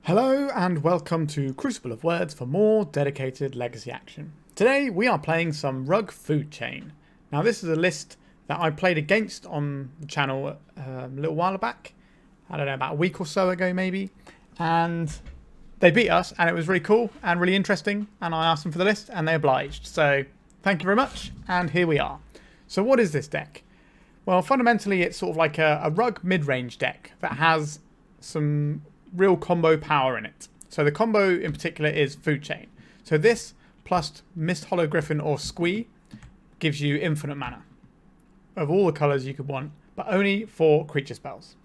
Hello and welcome to Crucible of Words for more dedicated legacy action. Today we are playing some RUG Foodchain. Now this is a list that I played against on the channel a little while back. I don't know, about a week or so ago maybe. And they beat us and it was really cool and really interesting. And I asked them for the list and they obliged. So thank you very much and here we are. So what is this deck? Well, fundamentally it's sort of like a RUG mid-range deck that has some real combo power in it. So the combo in particular is Foodchain. So this plus Misthollow Griffin or Squee gives you infinite mana of all the colours you could want, but only for creature spells.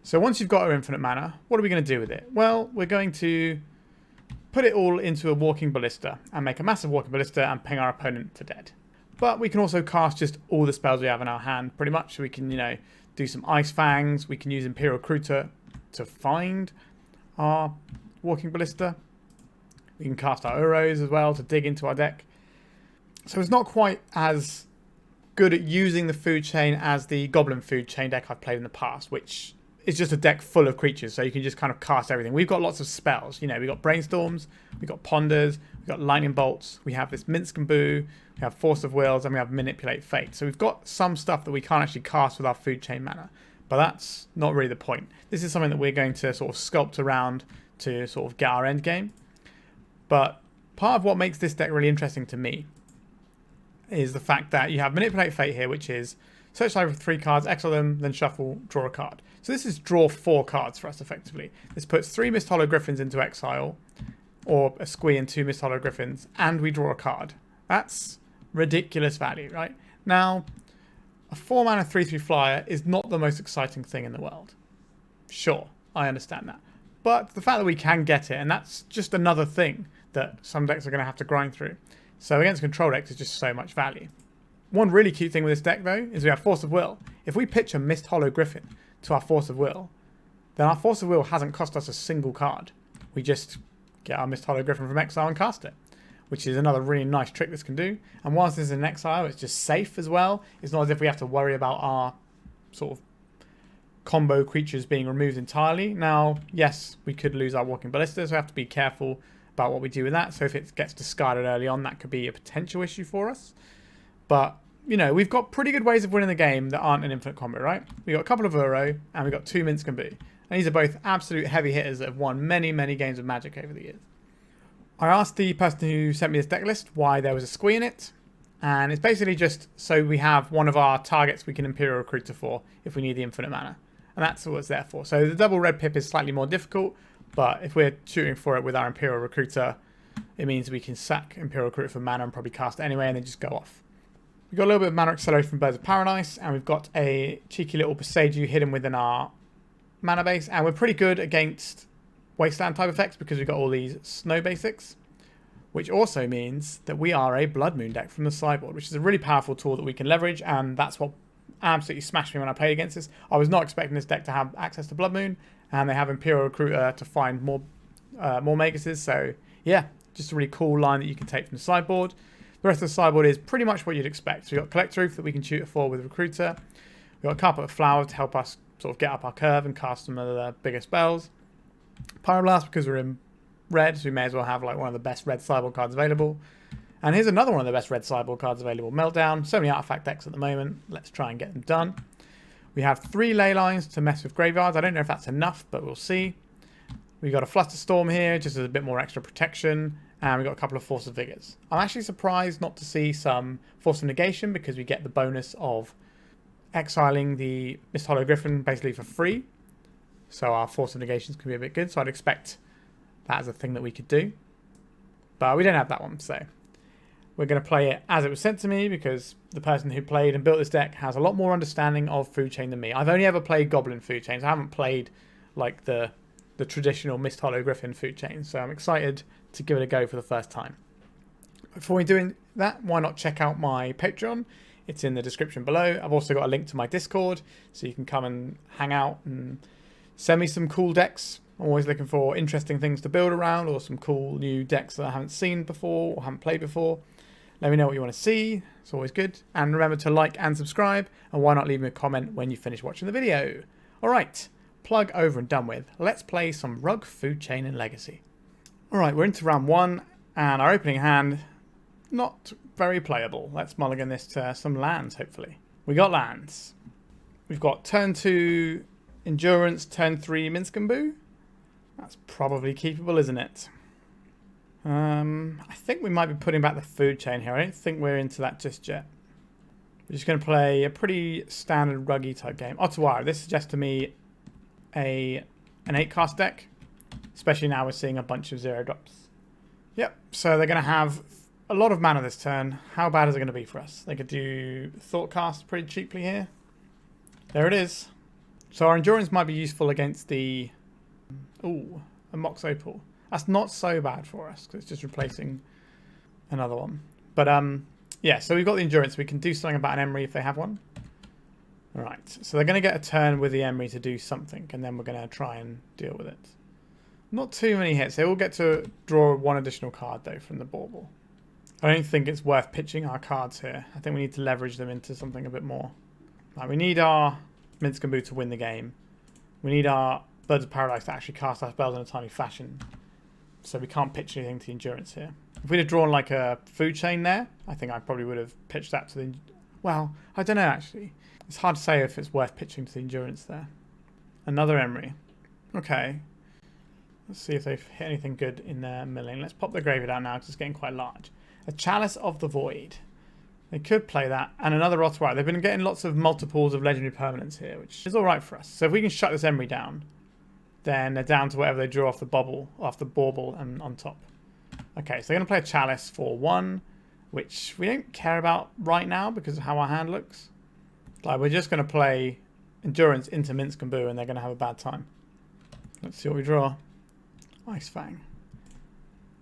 So once you've got our infinite mana, what are we going to do with it? Well, we're going to put it all into a Walking Ballista and make a massive Walking Ballista and ping our opponent to dead. But we can also cast just all the spells we have in our hand pretty much. So we can, do some Ice-Fangs. We can use Imperial Recruiter to find our Walking Ballista. We can cast our Uros as well to dig into our deck. So it's not quite as good at using the Foodchain as the Goblin Foodchain deck I've played in the past, which is just a deck full of creatures, so you can just kind of cast everything. We've got lots of spells. We've got Brainstorms, we've got Ponders, we've got Lightning Bolts, we have this Minsc and Boo, we have Force of Wills, and we have Manipulate Fate. So we've got some stuff that we can't actually cast with our Foodchain mana. But that's not really the point. This is something that we're going to sort of sculpt around to sort of get our end game. But part of what makes this deck really interesting to me is the fact that you have Manipulate Fate here, which is search library for 3 cards, exile them, then shuffle, draw a card. So this is draw 4 cards for us effectively. This puts 3 Misthollow Griffins into exile, or a Squee and 2 Misthollow Griffins, and we draw a card. That's ridiculous value, right? Now, a 4-mana 3/3 flyer is not the most exciting thing in the world. Sure, I understand that. But the fact that we can get it, and that's just another thing that some decks are going to have to grind through. So against control decks, it's just so much value. One really cute thing with this deck, though, is we have Force of Will. If we pitch a Misthollow Griffin to our Force of Will, then our Force of Will hasn't cost us a single card. We just get our Misthollow Griffin from exile and cast it, which is another really nice trick this can do. And whilst this is in exile, it's just safe as well. It's not as if we have to worry about our sort of combo creatures being removed entirely. Now, yes, we could lose our Walking Ballista, so we have to be careful about what we do with that. So if it gets discarded early on, that could be a potential issue for us. But, we've got pretty good ways of winning the game that aren't an infinite combo, right? We've got a couple of Uro, and we've got 2 Minsc and Boo. And these are both absolute heavy hitters that have won many, many games of Magic over the years. I asked the person who sent me this deck list why there was a Squee in it, and it's basically just so we have one of our targets we can Imperial Recruiter for if we need the infinite mana, and that's what it's there for. So the double red pip is slightly more difficult, but if we're shooting for it with our Imperial Recruiter, it means we can sack Imperial Recruiter for mana and probably cast it anyway and then just go off. We've got a little bit of mana acceleration from Birds of Paradise, and we've got a cheeky little Boseiju hidden within our mana base, and we're pretty good against Wasteland type effects because we've got all these snow basics, which also means that we are a Blood Moon deck from the sideboard, which is a really powerful tool that we can leverage, and that's what absolutely smashed me when I played against this. I was not expecting this deck to have access to Blood Moon, and they have Imperial Recruiter to find more Maguses, so yeah, just a really cool line that you can take from the sideboard. The rest of the sideboard is pretty much what you'd expect. So we've got Collect Roof that we can shoot it for with Recruiter. We've got Carpet of Flowers to help us sort of get up our curve and cast some of the bigger spells. Pyroblast because we're in red, so we may as well have like one of the best red sideboard cards available. And here's another one of the best red sideboard cards available, Meltdown. So many artifact decks at the moment. Let's try and get them done. We have 3 Leylines to mess with graveyards. I don't know if that's enough, but we'll see. We've got a Flusterstorm here, just as a bit more extra protection. And we've got a couple of Force of Vigors. I'm actually surprised not to see some Force of Negation because we get the bonus of exiling the Misthollow Griffin basically for free. So our Force of Negations can be a bit good. So I'd expect that as a thing that we could do. But we don't have that one, so we're going to play it as it was sent to me because the person who played and built this deck has a lot more understanding of Foodchain than me. I've only ever played Goblin Foodchains. I haven't played like the traditional Misthollow Griffin Foodchain. So I'm excited to give it a go for the first time. Before we do that, why not check out my Patreon? It's in the description below. I've also got a link to my Discord, so you can come and hang out and send me some cool decks. I'm always looking for interesting things to build around or some cool new decks that I haven't seen before or haven't played before. Let me know what you want to see. It's always good. And remember to like and subscribe. And why not leave me a comment when you finish watching the video? All right, plug over and done with, let's play some RUG Foodchain in Legacy. Alright, we're into round 1, and our opening hand, not very playable. Let's mulligan this to some lands, hopefully. We got lands. We've got turn 2 Endurance, turn 3 Minsc. That's probably keepable, isn't it? I think we might be putting back the food chain here. I don't think we're into that just yet. We're just going to play a pretty standard ruggy type game. Ottawa, this suggests to me an 8-cast deck. Especially now we're seeing a bunch of 0 drops. Yep, so they're going to have a lot of mana this turn. How bad is it going to be for us? They could do Thoughtcast pretty cheaply here. There it is. So our Endurance might be useful against the... Ooh, a Mox Opal. That's not so bad for us, because it's just replacing another one. But, yeah, so we've got the Endurance. We can do something about an Emery if they have one. Alright, so they're going to get a turn with the Emery to do something, and then we're going to try and deal with it. Not too many hits. They will get to draw one additional card, though, from the bauble. I don't think it's worth pitching our cards here. I think we need to leverage them into something a bit more. Right, we need our Minsc to win the game. We need our Birds of Paradise to actually cast our spells in a timely fashion. So we can't pitch anything to the Endurance here. If we'd have drawn like a food chain there, I think I probably would have pitched that to the... Well, I don't know actually. It's hard to say if it's worth pitching to the Endurance there. Another Emery. Okay. Let's see if they've hit anything good in their milling. Let's pop the graveyard out now because it's getting quite large. A Chalice of the Void. They could play that. And another Ottawa. They've been getting lots of multiples of legendary permanents here, which is alright for us. So if we can shut this Emery down, then they're down to whatever they draw off the bauble and on top. Okay, so they're going to play a Chalice for 1, which we don't care about right now because of how our hand looks. Like, we're just going to play Endurance into Minsc and they're going to have a bad time. Let's see what we draw. Ice-Fang.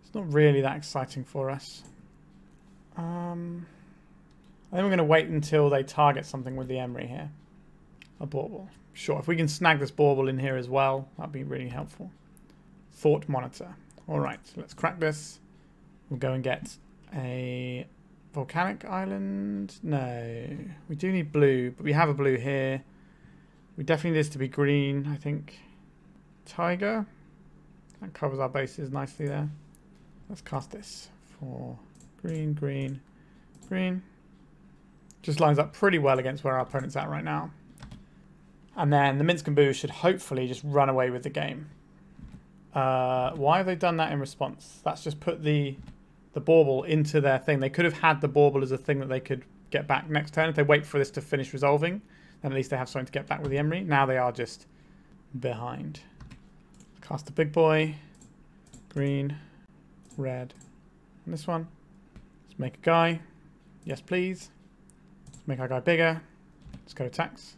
It's not really that exciting for us. I think we're going to wait until they target something with the Emery here. A bauble. Sure, if we can snag this bauble in here as well, that'd be really helpful. Thought Monitor. Alright, so let's crack this. We'll go and get a Volcanic Island. No, we do need blue, but we have a blue here. We definitely need this to be green, I think. Taiga. That covers our bases nicely there. Let's cast this for green, green, green. Just lines up pretty well against where our opponent's at right now. And then the Minsc should hopefully just run away with the game. Why have they done that in response? That's just put the bauble into their thing. They could have had the bauble as a thing that they could get back next turn. If they wait for this to finish resolving, then at least they have something to get back with the Emery. Now they are just behind. Cast the big boy. Green. Red. And this one. Let's make a guy. Yes, please. Let's make our guy bigger. Let's go attacks.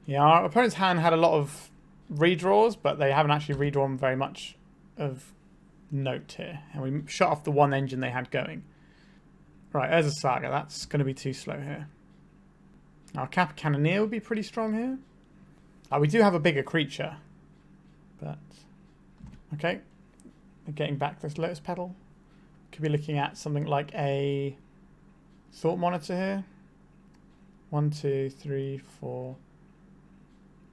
Yeah, our opponent's hand had a lot of redraws, but they haven't actually redrawn very much of note here. And we shut off the one engine they had going. Right, there's a Saga. That's going to be too slow here. Our Cap Cannoneer would be pretty strong here. We do have a bigger creature. But, okay. We're getting back this Lotus Petal. Could be looking at something like a Thought Monitor here. 1, 2, 3, 4,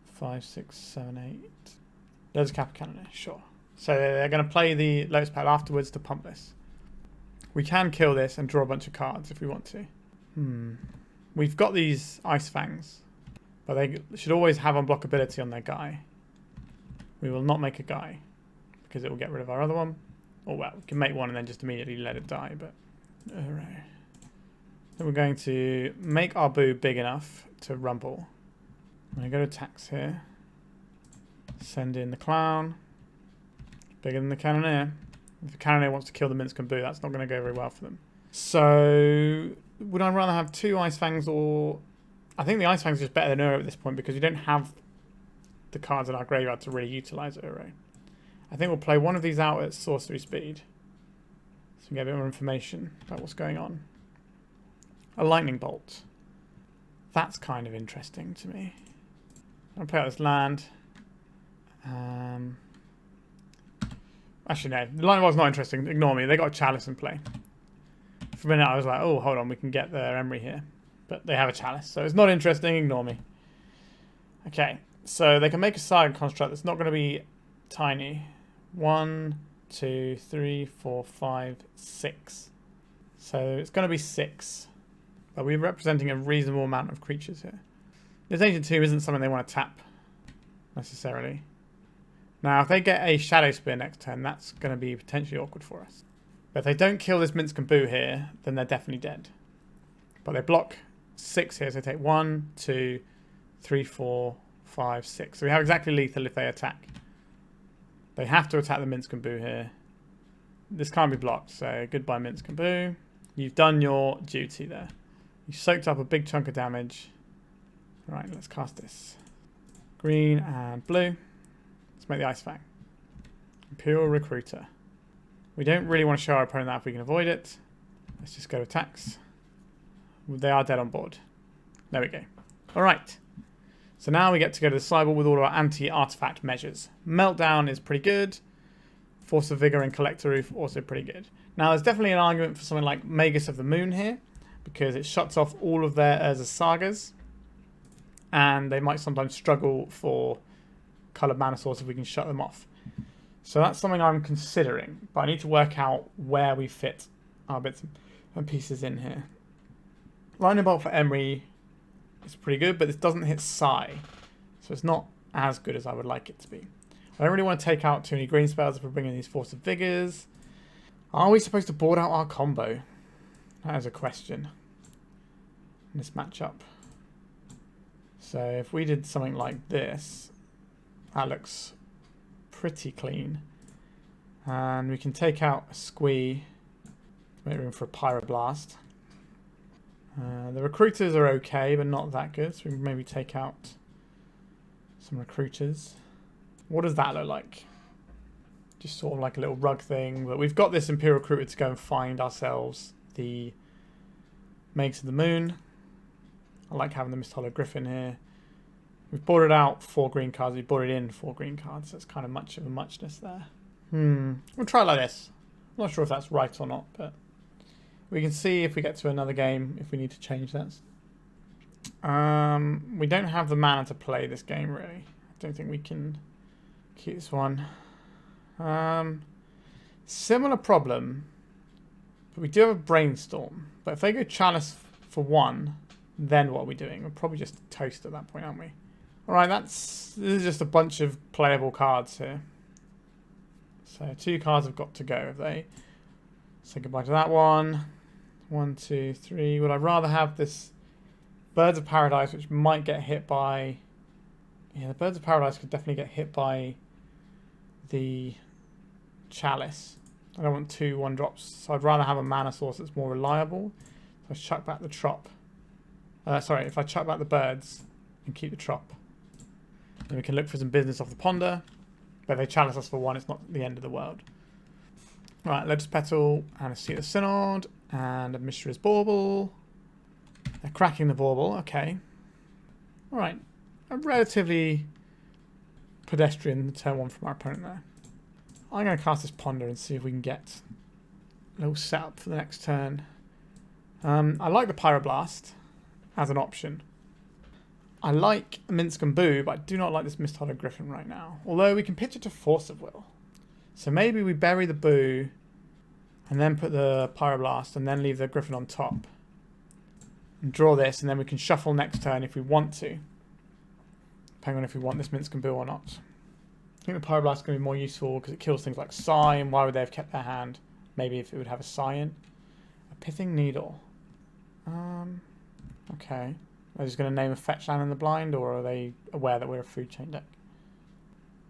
5, 6, 7, 8. There's a Cap Cannoneer, sure. So they're going to play the Lotus Petal afterwards to pump this. We can kill this and draw a bunch of cards if we want to. We've got these Ice-Fangs, but they should always have unblockability on their guy. We will not make a guy, because it will get rid of our other one. Or well, we can make one and then just immediately let it die, but... Alright. Then we're going to make our boo big enough to rumble. I'm going to go to attacks here. Send in the Clown. Bigger than the Cannoneer. If the Cannoneer wants to kill the Minsc and Boo, that's not going to go very well for them. So, would I rather have 2 Ice-Fangs or... I think the Ice-Fangs is just better than Uro at this point because you don't have the cards in our graveyard to really utilise Uro. I think we'll play one of these out at sorcery speed. So we get a bit more information about what's going on. A Lightning Bolt. That's kind of interesting to me. I'll play out this land. Actually, no. The Lightning Bolt's not interesting. Ignore me. They got a Chalice in play. For a minute, I was like, oh, hold on. We can get their Emery here. But they have a Chalice. So it's not interesting. Ignore me. Okay. So they can make a Saga construct that's not going to be tiny. 1, 2, 3, 4, 5, 6. So it's going to be 6. But we're representing a reasonable amount of creatures here. This Ancient Tomb isn't something they want to tap, necessarily. Now, if they get a Shadow Spear next turn, that's going to be potentially awkward for us. But if they don't kill this Minsc and Boo here, then they're definitely dead. But they block 6 here, so they take 1, 2, 3, 4, 5, 6. So we have exactly lethal if they attack. They have to attack the Minsc and Boo here. This can't be blocked, so goodbye Minsc and Boo. You've done your duty there. You soaked up a big chunk of damage. Right, let's cast this. Green and blue. Let's make the Ice-Fang. Imperial Recruiter. We don't really want to show our opponent that if we can avoid it. Let's just go to attacks. They are dead on board. There we go. Alright. So now we get to go to the sideboard with all our anti-artifact measures. Meltdown is pretty good. Force of Vigor and Collector Roof also pretty good. Now there's definitely an argument for something like Magus of the Moon here, because it shuts off all of their Urza Sagas, and they might sometimes struggle for coloured mana source if we can shut them off. So that's something I'm considering, but I need to work out where we fit our bits and pieces in here. Lightning Bolt for Emery is pretty good, but this doesn't hit Psy, so it's not as good as I would like it to be. I don't really want to take out too many green spells if we're bringing these Force of Vigors. Are we supposed to board out our combo? That is a question in this matchup. So if we did something like this, that looks pretty clean. And we can take out a Squee to make room for a Pyroblast. The Recruiters are okay, but not that good. So we can maybe take out some Recruiters. What does that look like? Just sort of like a little rug thing. But we've got this Imperial Recruiter to go and find ourselves the Magus of the Moon. I like having the Misthollow Griffin here. We've boarded out 4 green cards. We've boarded in 4 green cards. That's kind of much of a muchness there. We'll try it like this. I'm not sure if that's right or not, but we can see if we get to another game if we need to change that. We don't have the mana to play this game, really. I don't think we can keep this one. Similar problem, but we do have a Brainstorm. But if they go Chalice for 1, then what are we doing? We're probably just toast at that point, aren't we? Alright, this is just a bunch of playable cards here. So 2 cards have got to go, have they? Say goodbye to that one. 1, 2, 3. Would I rather have this Birds of Paradise, which might get hit by... Yeah, the Birds of Paradise could definitely get hit by the Chalice. I don't want 2 1-drops, so I'd rather have a mana source that's more reliable. So I chuck back the Trop. Sorry, if I chuck back the birds and keep the Trop, then we can look for some business off the Ponder. But if they Chalice us for 1, it's not the end of the world. Right, Lotus Petal and a Seat of Synod and a Mishra's Bauble. They're cracking the Bauble, okay. Alright, a relatively pedestrian turn 1 from our opponent there. I'm going to cast this Ponder and see if we can get a little setup for the next turn. I like the Pyroblast as an option. I like Minsc and Boo, but I do not like this Misthollow Griffin right now. Although we can pitch it to Force of Will. So maybe we bury the Boo and then put the Pyroblast and then leave the Griffin on top. And draw this, and then we can shuffle next turn if we want to. Depending on if we want this Minsc and Boo or not. I think the Pyroblast is going to be more useful because it kills things like Psy, and why would they have kept their hand? Maybe if it would have a Psy in. A Pithing Needle. Okay. Are they just going to name a fetch land in the blind, or are they aware that we're a food chain deck?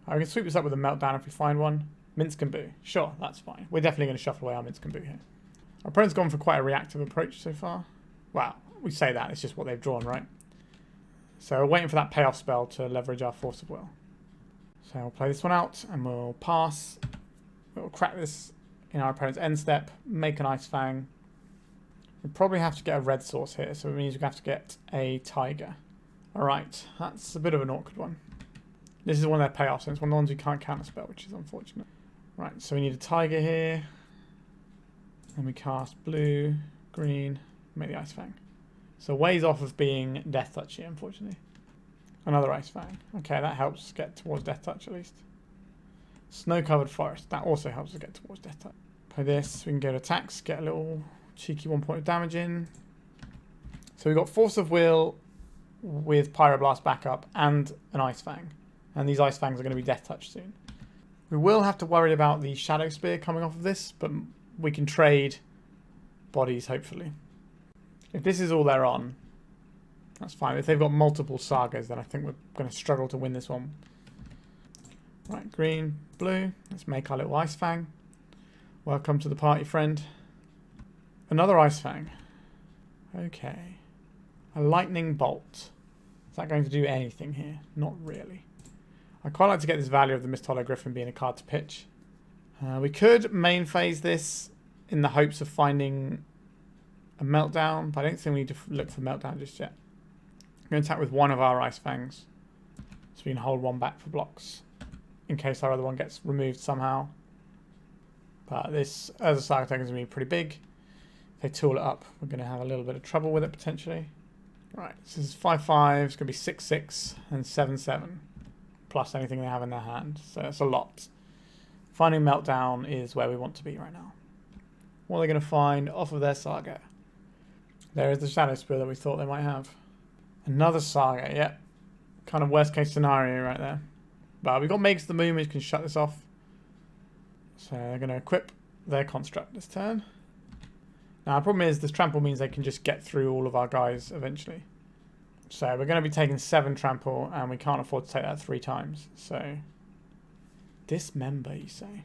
I can sweep this up with a Meltdown if we find one. Minsc and Boo. Sure, that's fine. We're definitely going to shuffle away our Minsc and Boo here. Our opponent's gone for quite a reactive approach so far. Well, we say that. It's just what they've drawn, right? So we're waiting for that payoff spell to leverage our Force of Will. So we'll play this one out and we'll pass. We'll crack this in our opponent's end step, make an Ice-Fang. We'll probably have to get a red source here, so it means we have to get a Taiga. Alright, that's a bit of an awkward one. This is one of their payoffs, and it's one of the ones we can't counterspell, which is unfortunate. Right, so we need a Taiga here. And we cast blue, green, make the Ice-Fang. So ways off of being Death Touch here, unfortunately. Another Ice-Fang. Okay, that helps us get towards Death Touch at least. Snow-covered forest. That also helps us get towards Death Touch. Play this. We can go to attacks. Get a little cheeky 1 point of damage in. So we've got Force of Will with Pyroblast backup and an Ice-Fang. And these Ice-Fangs are going to be Death Touch soon. We will have to worry about the Shadow Spear coming off of this, but we can trade bodies, hopefully. If this is all they're on, that's fine. If they've got multiple sagas, then I think we're going to struggle to win this one. Right, green, blue. Let's make our little Ice-Fang. Welcome to the party, friend. Another Ice-Fang. Okay. A lightning bolt. Is that going to do anything here? Not really. I quite like to get this value of the Misthollow Griffin being a card to pitch. We could main phase this in the hopes of finding a Meltdown, but I don't think we need to look for Meltdown just yet. I'm going to attack with one of our Ice-Fangs, so we can hold one back for blocks in case our other one gets removed somehow. But this, as a Saga token, is going to be pretty big. If they tool it up, we're going to have a little bit of trouble with it potentially. Right, this is 5/5, it's going to be 6/6 and 7/7, plus anything they have in their hand, so it's a lot. Finding Meltdown is where we want to be right now. What are they going to find off of their Saga? There is the Shadow Spear that we thought they might have. Another Saga, yep. Kind of worst case scenario right there. But we've got Mages of the Moon, which can shut this off. So they're going to equip their construct this turn. Now the problem is this trample means they can just get through all of our guys eventually. So we're going to be taking 7 trample and we can't afford to take that 3 times. So dismember, you say?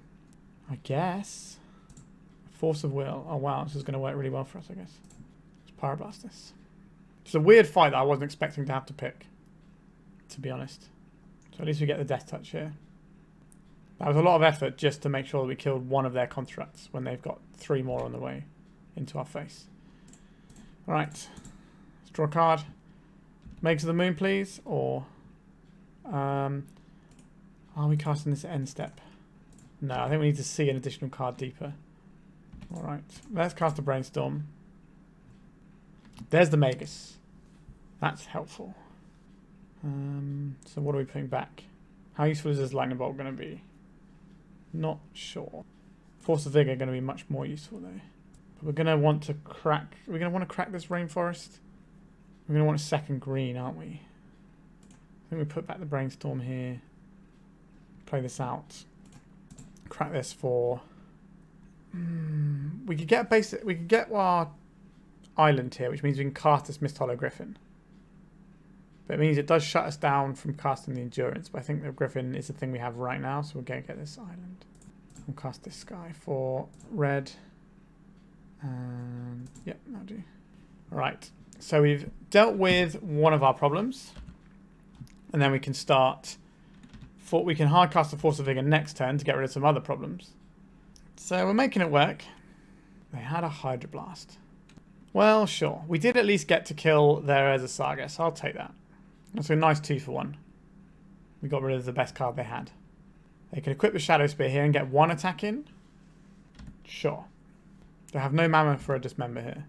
I guess. Force of Will. Oh wow, this is going to work really well for us, I guess. Let's Pyroblast this. It's a weird fight that I wasn't expecting to have to pick, to be honest. So at least we get the Death Touch here. That was a lot of effort just to make sure that we killed one of their constructs when they've got 3 more on the way into our face. Alright. Let's draw a card. Mages of the Moon, please. Or are we casting this at end step? No, I think we need to see an additional card deeper. Alright. Let's cast a Brainstorm. There's the Magus. That's helpful. So what are we putting back? How useful is this Lightning Bolt going to be? Not sure. Force of Vigor going to be much more useful though. But we're going to want to crack... We're going to want to crack this Rainforest. We're going to want a second green, aren't we? I think we put back the Brainstorm here. Play this out. Crack this for... we could get a basic... We could get our island here, which means we can cast this Misthollow Griffin. But it means it does shut us down from casting the Endurance. But I think the Griffin is the thing we have right now, so we're going to get this island. We'll cast this guy for red. And yep, that'll do. Alright, so we've dealt with one of our problems. And then we can start... We can hard cast the Force of Vigor next turn to get rid of some other problems. So we're making it work. They had a Hydroblast. Well, sure. We did at least get to kill their as a Saga, so I'll take that. That's a nice 2-for-1. We got rid of the best card they had. They could equip the Shadow Spear here and get 1 attack in. Sure. They have no mana for a Dismember here.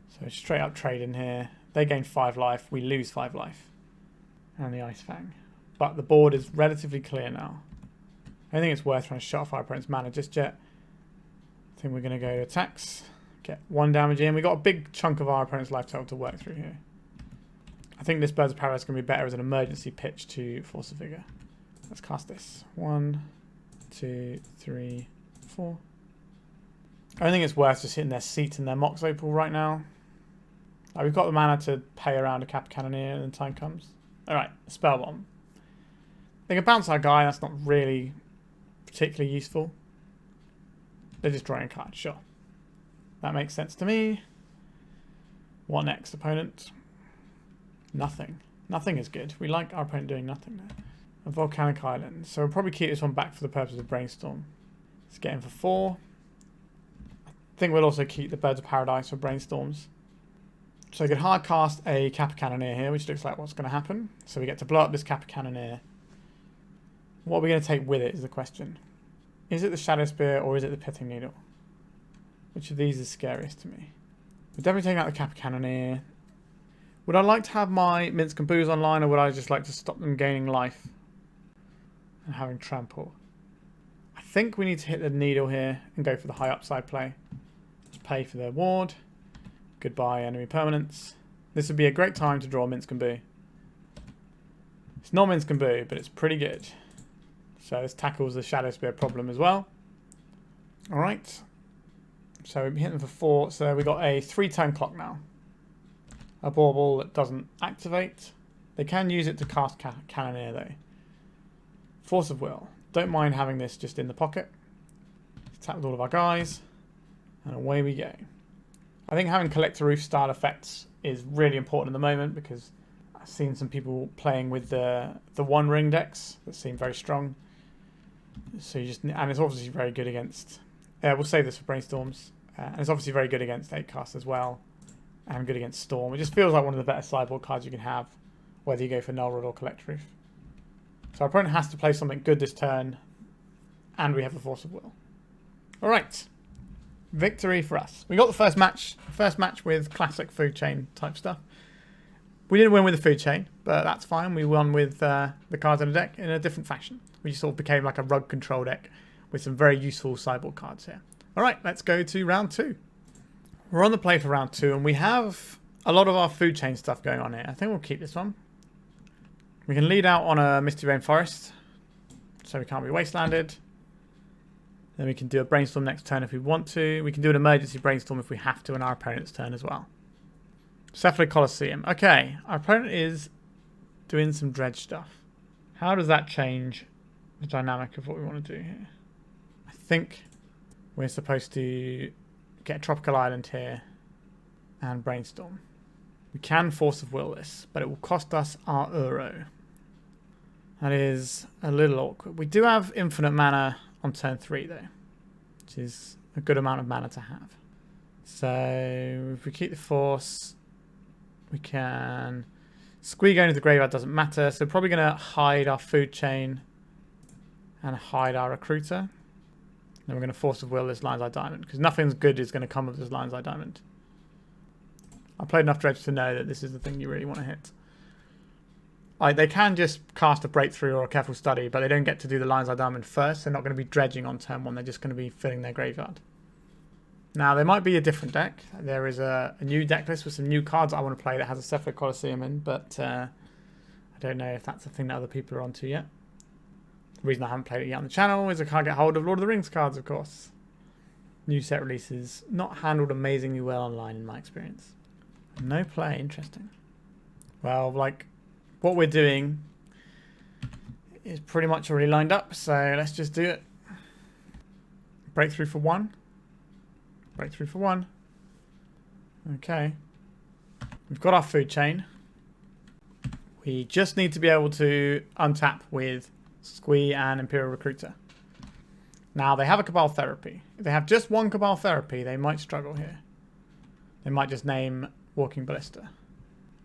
So straight up trade in here. They gain 5 life. We lose 5 life. And the Ice-Fang. But the board is relatively clear now. I don't think it's worth trying to shut off our opponent's mana just yet. I think we're going to go to attacks. Get 1 damage in. We've got a big chunk of our opponent's life total to work through here. I think this Birds of Paradise is going to be better as an emergency pitch to Force of Vigor. Let's cast this. 1, 2, 3, 4. I don't think it's worth just hitting their seat and their Mox Opal right now. We've got the mana to pay around a Cap Cannoneer when the time comes. Alright, Spell Bomb. They can bounce our guy, that's not really particularly useful. They're just drawing a card, sure. That makes sense to me. What next, opponent? Nothing. Nothing is good. We like our opponent doing nothing there. A Volcanic Island. So we'll probably keep this one back for the purpose of Brainstorm. Let's get him for 4. I think we'll also keep the Birds of Paradise for Brainstorms. So we could hard cast a Kappa Cannoneer here, which looks like what's going to happen. So we get to blow up this Kappa Cannoneer. What are we going to take with it is the question. Is it the Shadow Spear or is it the Pithing Needle? Which of these is scariest to me? We're definitely taking out the Kappa Cannoneer. Would I like to have my Minsc and Boos online, or would I just like to stop them gaining life and having trample? I think we need to hit the needle here and go for the high upside play. Let's pay for their ward. Goodbye enemy permanents. This would be a great time to draw Minsc and Boo. It's not Minsc and Boo, but it's pretty good. So this tackles the Shadow Spear problem as well. Alright. So we hit them for 4. So we got a 3-turn clock now. A bauble that doesn't activate. They can use it to cast Cannoneer though. Force of Will. Don't mind having this just in the pocket. Attack with all of our guys. And away we go. I think having Collector Roof style effects is really important at the moment because I've seen some people playing with the one ring decks that seem very strong. So you just, and it's obviously very good against, we'll save this for Brainstorms. And it's obviously very good against 8-cast as well. And good against Storm. It just feels like one of the better sideboard cards you can have, whether you go for Null Rod or Collector Roof. So our opponent has to play something good this turn, and we have the Force of Will. Alright. Victory for us. We got the first match with classic food chain type stuff. We didn't win with the food chain, but that's fine. We won with the cards in the deck in a different fashion. We sort of became like a RUG control deck with some very useful sideboard cards here. Alright, let's go to round 2. We're on the play for round 2, and we have a lot of our food chain stuff going on here. I think we'll keep this one. We can lead out on a Misty Rainforest, so we can't be wastelanded. Then we can do a Brainstorm next turn if we want to. We can do an emergency Brainstorm if we have to on our opponent's turn as well. Cephalid Colosseum. Okay, our opponent is doing some dredge stuff. How does that change the dynamic of what we want to do here? I think we're supposed to get a Tropical Island here and Brainstorm. We can Force of Will this, but it will cost us our Euro. That is a little awkward. We do have infinite mana on turn 3 though, which is a good amount of mana to have. So if we keep the Force, we can Squee going to the graveyard doesn't matter, so probably going to hide our food chain and hide our Recruiter. Then we're going to Force of Will this Lion's Eye Diamond, because nothing's good is going to come of this Lion's Eye Diamond. I played enough dredge to know that this is the thing you really want to hit. They can just cast a Breakthrough or a Careful Study, but they don't get to do the Lion's Eye Diamond first. They're not going to be dredging on turn 1. They're just going to be filling their graveyard. Now, there might be a different deck. There is a new deck list with some new cards I want to play that has a Cephalid Colosseum in, but I don't know if that's a thing that other people are onto yet. The reason I haven't played it yet on the channel is I can't get hold of Lord of the Rings cards, of course. New set releases, not handled amazingly well online in my experience. No play, interesting. Well, like, what we're doing is pretty much already lined up, so let's just do it. Breakthrough for 1. Breakthrough for 1. Okay. We've got our food chain. We just need to be able to untap with Squee and Imperial Recruiter. Now, they have a Cabal Therapy. If they have just one Cabal Therapy, they might struggle here. They might just name Walking Ballista.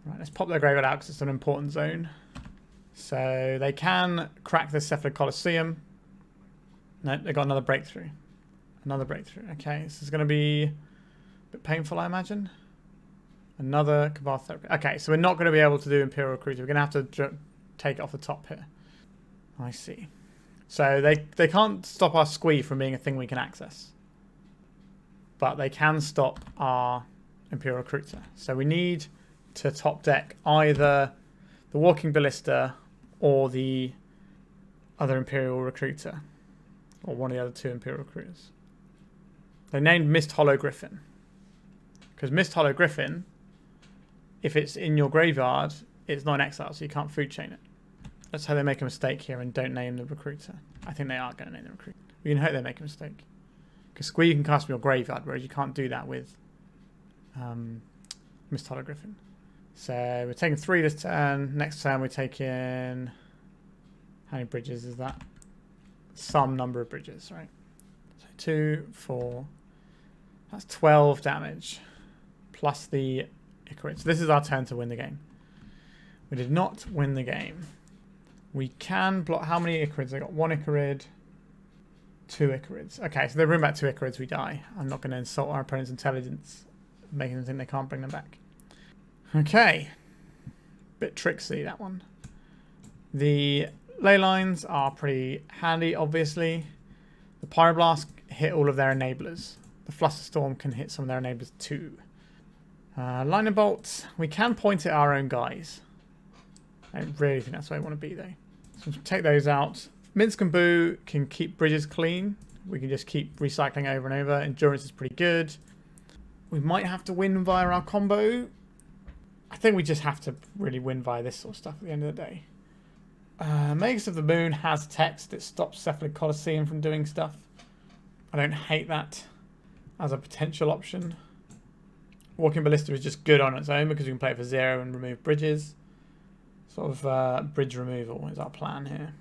Right, let's pop their graveyard out because it's an important zone. So they can crack the Cephalid Colosseum. No, they got another breakthrough. Another breakthrough. Okay, this is going to be a bit painful, I imagine. Another Cabal Therapy. Okay, so we're not going to be able to do Imperial Recruiter. We're going to have to take it off the top here. I see. So they can't stop our Squee from being a thing we can access. But they can stop our Imperial Recruiter. So we need to top deck either the Walking Ballista or the other Imperial Recruiter. Or one of the other 2 Imperial Recruiters. They named Misthollow Griffin. Because Misthollow Griffin, if it's in your graveyard, it's not an exile, so you can't food chain it. Let's hope they make a mistake here and don't name the Recruiter. I think they are going to name the Recruiter. We can hope they make a mistake. Because Squee you can cast from your graveyard, whereas you can't do that with Misthollow Griffin. So we're taking 3 this turn. Next turn we're taking... How many bridges is that? Some number of bridges, right? So 2, 4... That's 12 damage. Plus the Icarid. So this is our turn to win the game. We did not win the game. We can block... How many Icarids? They got 1 Icarid, 2 Icarids. Okay, so they bring back 2 Icarids, we die. I'm not going to insult our opponent's intelligence, making them think they can't bring them back. Okay. Bit tricksy, that one. The Leylines are pretty handy, obviously. The Pyroblast hit all of their enablers. The Flusterstorm can hit some of their enablers too. Lightning Bolt, we can point at our own guys. I don't really think that's where I want to be though. So we'll take those out. Minsc and Boo can keep bridges clean. We can just keep recycling over and over. Endurance is pretty good. We might have to win via our combo. I think we just have to really win via this sort of stuff at the end of the day. Magus of the Moon has text. It stops Cephalic Colosseum from doing stuff. I don't hate that as a potential option. Walking Ballista is just good on its own because we can play it for 0 and remove bridges. Sort of bridge removal is our plan here.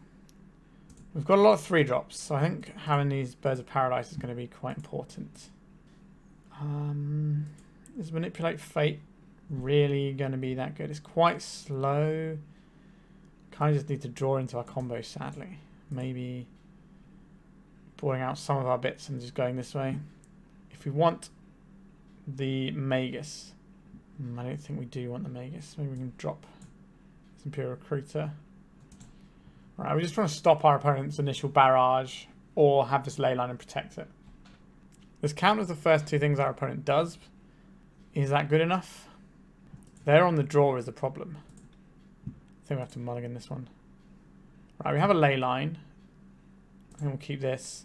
We've got a lot of 3-drops, so I think having these Birds of Paradise is going to be quite important. Is Manipulate Fate really going to be that good? It's quite slow. Kind of just need to draw into our combo, sadly. Maybe pulling out some of our bits and just going this way. If we want the Magus, I don't think we do want the Magus. Maybe we can drop this Imperial Recruiter. Alright, we're just trying to stop our opponent's initial barrage or have this Leyline and protect it. This counters the first 2 things our opponent does. Is that good enough? They're on the draw is the problem. I think we have to mulligan this one. Right, we have a Leyline. And we'll keep this.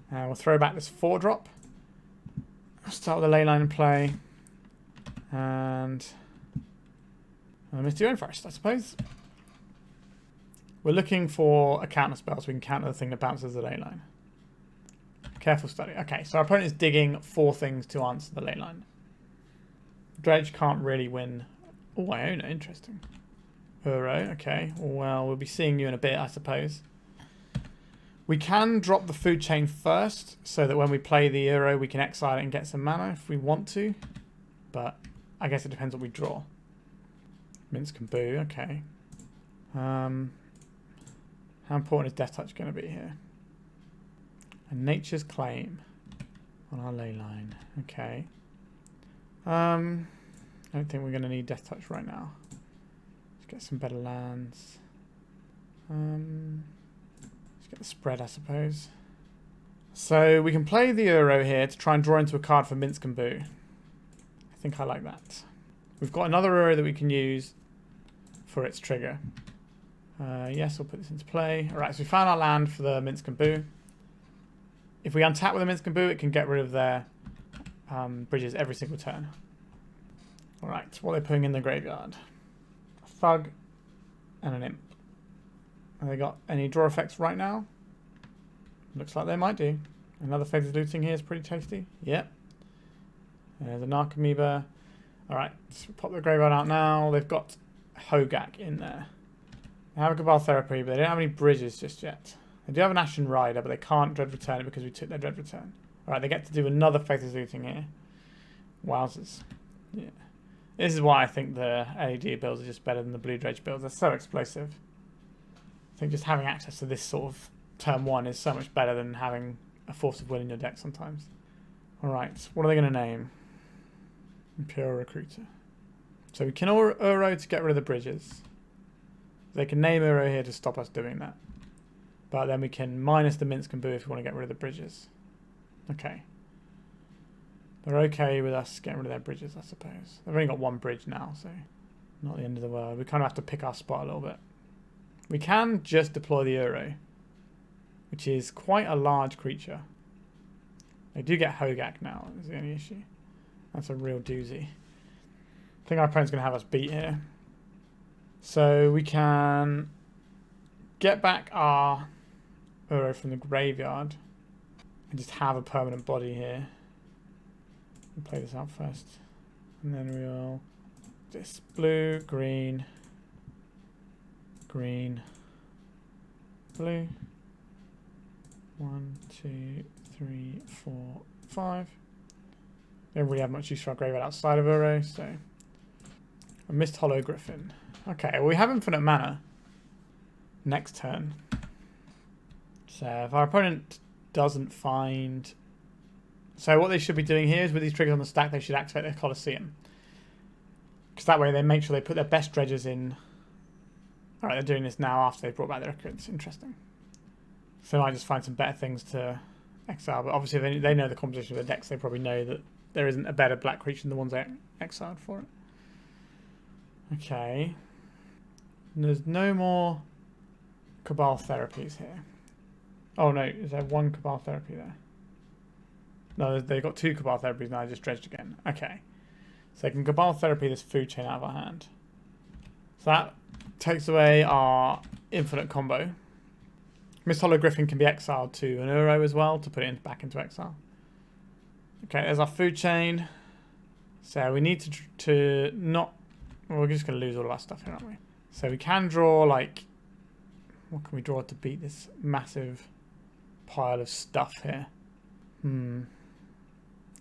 And we'll throw back this 4-drop. I'll start with the Leyline in play. And Misty Rainforest, I suppose. We're looking for a counter spell so we can counter the thing that bounces the Leyline. Careful study. Okay, so our opponent is digging 4 things to answer the Leyline. Dredge can't really win. Oh, Iona, interesting. Uro, okay. Well, we'll be seeing you in a bit, I suppose. We can drop the food chain first so that when we play the Uro, we can exile it and get some mana if we want to. But I guess it depends what we draw. Minsc and Boo, okay. How important is Death Touch going to be here? A Nature's Claim on our Leyline. Okay. I don't think we're going to need Death Touch right now. Let's get some better lands. Let's get the spread, I suppose. So we can play the Uro here to try and draw into a card for Minsc and Boo. I think I like that. We've got another Uro that we can use for its trigger. Yes, we'll put this into play. Alright, so we found our land for the Minsc and Boo. If we untap with the Minsc and Boo, it can get rid of their bridges every single turn. Alright, what are they putting in the graveyard? A Thug and an Imp. Have they got any draw effects right now? Looks like they might do. Another Faithless Looting here is pretty tasty. Yep. There's a Narcomoeba. Alright, let's pop the graveyard out now. They've got Hogak in there. They have a Cabal Therapy, but they don't have any bridges just yet. They do have an Ashen Rider, but they can't Dread Return it because we took their Dread Return. Alright, they get to do another Faithless Looting here. Wowzers. Yeah. This is why I think the LED builds are just better than the Blue Dredge builds. They're so explosive. I think just having access to this sort of turn 1 is so much better than having a Force of Will in your deck sometimes. Alright, what are they going to name? Imperial Recruiter. So we can Uro to get rid of the bridges. They can name Uro here to stop us doing that. But then we can minus the Minsc and Boo if we want to get rid of the bridges. Okay. They're okay with us getting rid of their bridges, I suppose. They've only got 1 bridge now, so not the end of the world. We kind of have to pick our spot a little bit. We can just deploy the Uro, which is quite a large creature. They do get Hogak now, is the only issue. That's a real doozy. I think our opponent's going to have us beat here. So we can get back our Uro from the graveyard and just have a permanent body here. We'll play this out first. And then we'll this blue, green, green, blue. 1, 2, 3, 4, 5. Don't really have much use for our graveyard outside of Uro, so a Misthollow Griffin. Okay, well, we have infinite mana next turn. So if our opponent doesn't find... So what they should be doing here is with these triggers on the stack, they should activate their Colosseum. Because that way they make sure they put their best dredges in Alright, they're doing this now after they brought back their recruits. Interesting. So I might just find some better things to exile, but obviously if they know the composition of the decks, they probably know that there isn't a better black creature than the ones they exiled for it. Okay. There's no more Cabal therapies here. Oh no, is there one Cabal therapy there? No, they've got 2 Cabal therapies now. I just dredged again. Okay. So they can Cabal therapy this food chain out of our hand. So that takes away our infinite combo. Misthollow Griffin can be exiled to an Uro as well to put it back into exile. Okay, there's our food chain. So we need to not... Well, we're just going to lose all of our stuff here, aren't we? So we can draw, like... What can we draw to beat this massive pile of stuff here?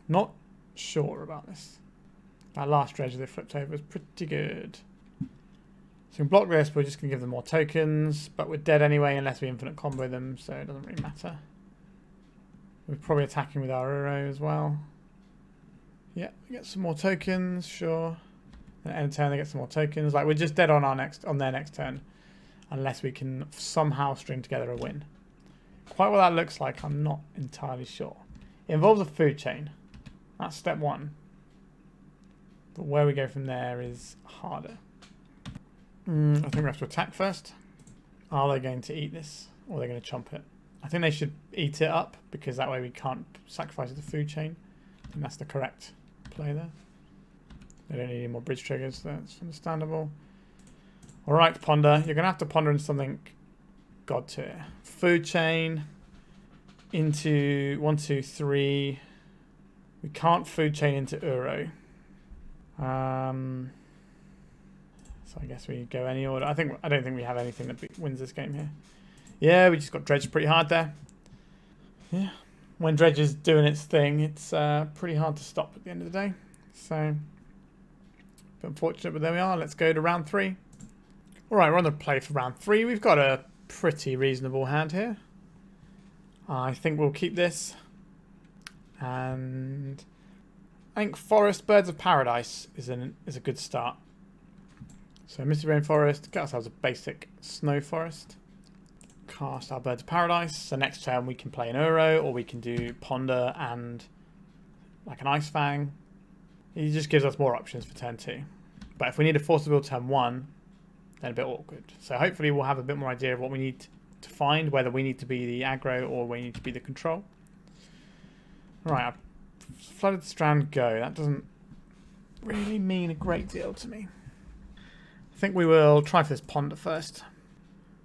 Not sure about this. That last dredge they flipped over was pretty good. So we can block this, but we're just going to give them more tokens. But we're dead anyway unless we infinite combo them, so it doesn't really matter. We're probably attacking with our Uro as well. Yeah, we get some more tokens, sure. And end turn they get some more tokens. Like we're just dead on their next turn. Unless we can somehow string together a win. Quite what that looks like, I'm not entirely sure. It involves a food chain. That's step 1. But where we go from there is harder. I think we have to attack first. Are they going to eat this? Or are they going to chomp it? I think they should eat it up, because that way we can't sacrifice the food chain. I think that's the correct play there. They don't need any more bridge triggers, that's understandable. Alright, ponder. You're going to have to ponder in something god tier. Food chain into 1, 2, 3. We can't food chain into Uro. So I guess we go any order. I don't think we have anything that wins this game here. Yeah, we just got dredged pretty hard there. Yeah, when dredge is doing its thing, it's pretty hard to stop at the end of the day. So, bit unfortunate, but there we are. Let's go to round 3. All right, we're on the play for round 3. We've got a pretty reasonable hand here. I think we'll keep this. And I think Forest, Birds of Paradise is a good start. So Misty Rainforest, get ourselves a basic Snow Forest. Cast our Birds of Paradise. So next turn we can play an Uro, or we can do Ponder and like an Ice-Fang. He just gives us more options for turn 2. But if we need a Force of Will turn 1, then a bit awkward. So hopefully we'll have a bit more idea of what we need to find, whether we need to be the aggro or we need to be the control. Right, I've flooded the strand go. That doesn't really mean a great deal to me. I think we will try for this Ponder first.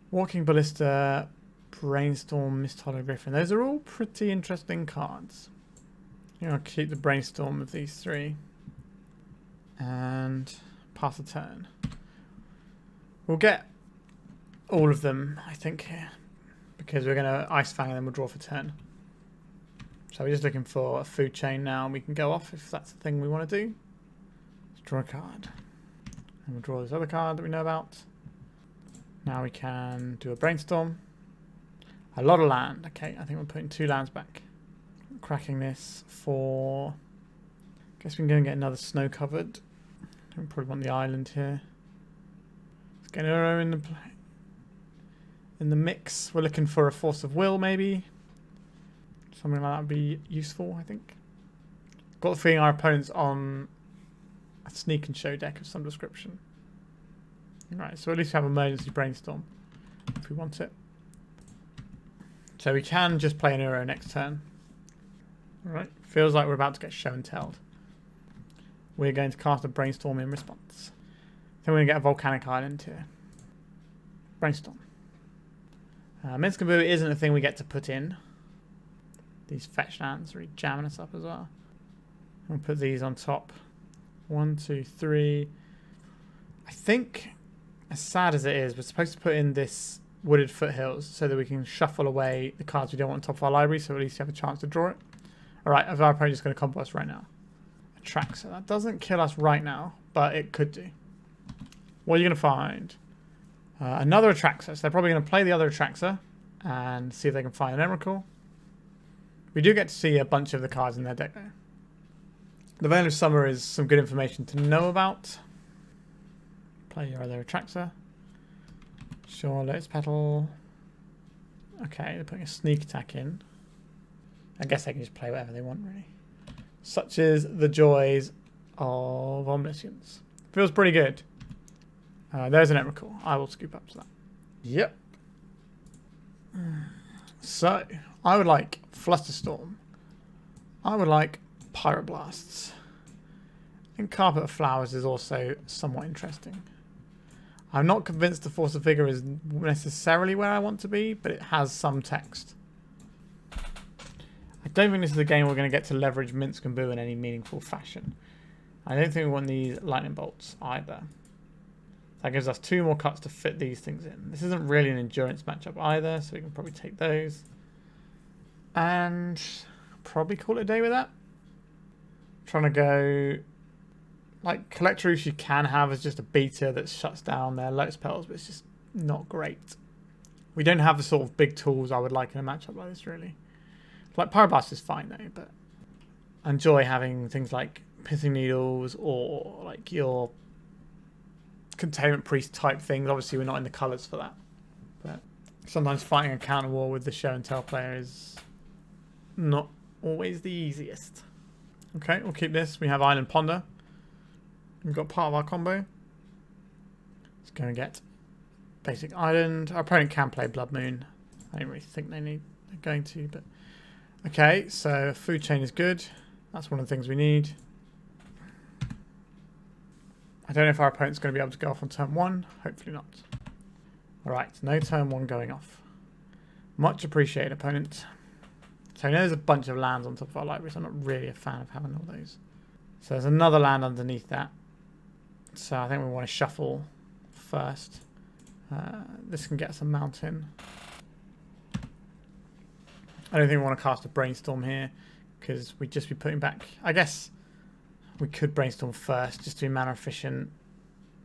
Walking Ballista, Brainstorm, Misthollow Griffin. Those are all pretty interesting cards. I'll keep the Brainstorm of these 3. And pass the turn. We'll get all of them, I think, here. Because we're going to Ice-Fang and then we'll draw for turn. So we're just looking for a food chain now, and we can go off if that's the thing we want to do. Let's draw a card. And we'll draw this other card that we know about. Now we can do a Brainstorm. A lot of land. Okay, I think we're putting 2 lands back. Cracking this for... I guess we can go and get another snow covered. We probably want the island here. Let's get an Uro in the mix. We're looking for a Force of Will, maybe. Something like that would be useful, I think. Got the feeling our opponent's on a sneak and show deck of some description. Right, so at least we have emergency Brainstorm if we want it. So we can just play an Uro next turn. Alright, feels like we're about to get show and telled. We're going to cast a Brainstorm in response. Then we're going to get a Volcanic Island here. Brainstorm. Minsc isn't a thing we get to put in. These fetch lands are really jamming us up as well. We'll put these on top. 1, 2, 3. I think, as sad as it is, we're supposed to put in this Wooded Foothills so that we can shuffle away the cards we don't want on top of our library, so at least you have a chance to draw it. Alright, our opponent is going to combo us right now. Atraxa. That doesn't kill us right now, but it could do. What are you going to find? Another Atraxa. So they're probably going to play the other Atraxa and see if they can find an Emrakul. We do get to see a bunch of the cards in their deck though. The Veil of Summer is some good information to know about. Play your other Atraxa. Sure, Lotus Petal. Okay, they're putting a sneak attack in. I guess they can just play whatever they want, really. Such is the joys of Omniscience. Feels pretty good. There's an Emrakul. I will scoop up to that. Yep. So, I would like Flusterstorm. I would like Pyroblasts. And Carpet of Flowers is also somewhat interesting. I'm not convinced the Force of Vigor is necessarily where I want to be, but it has some text. I don't think this is a game we're going to get to leverage Minsc and Boo in any meaningful fashion. I don't think we want these lightning bolts either. That gives us 2 more cuts to fit these things in. This isn't really an endurance matchup either, so we can probably take those. And probably call it a day with that. Trying to go... Like, Collector Roost you can have as just a beta that shuts down their Lotus Petals, but it's just not great. We don't have the sort of big tools I would like in a matchup like this, really. Like, Pyroblast is fine, though, but I enjoy having things like Pithing Needles or, like, your Containment Priest type things. Obviously, we're not in the colours for that. But sometimes fighting a counter war with the show and tell player is not always the easiest. Okay, we'll keep this. We have Island Ponder. We've got part of our combo. Let's go and get basic island. Our opponent can play Blood Moon. I don't really think they're going to, but okay. So Food Chain is good. That's one of the things we need. I don't know if our opponent's going to be able to go off on turn 1. Hopefully not. All right, no turn 1 going off. Much appreciated, opponent. So I know there's a bunch of lands on top of our library, so I'm not really a fan of having all those. So there's another land underneath that. So I think we want to shuffle first. This can get us a mountain. I don't think we want to cast a Brainstorm here because we'd just be putting back... I guess we could Brainstorm first just to be mana efficient.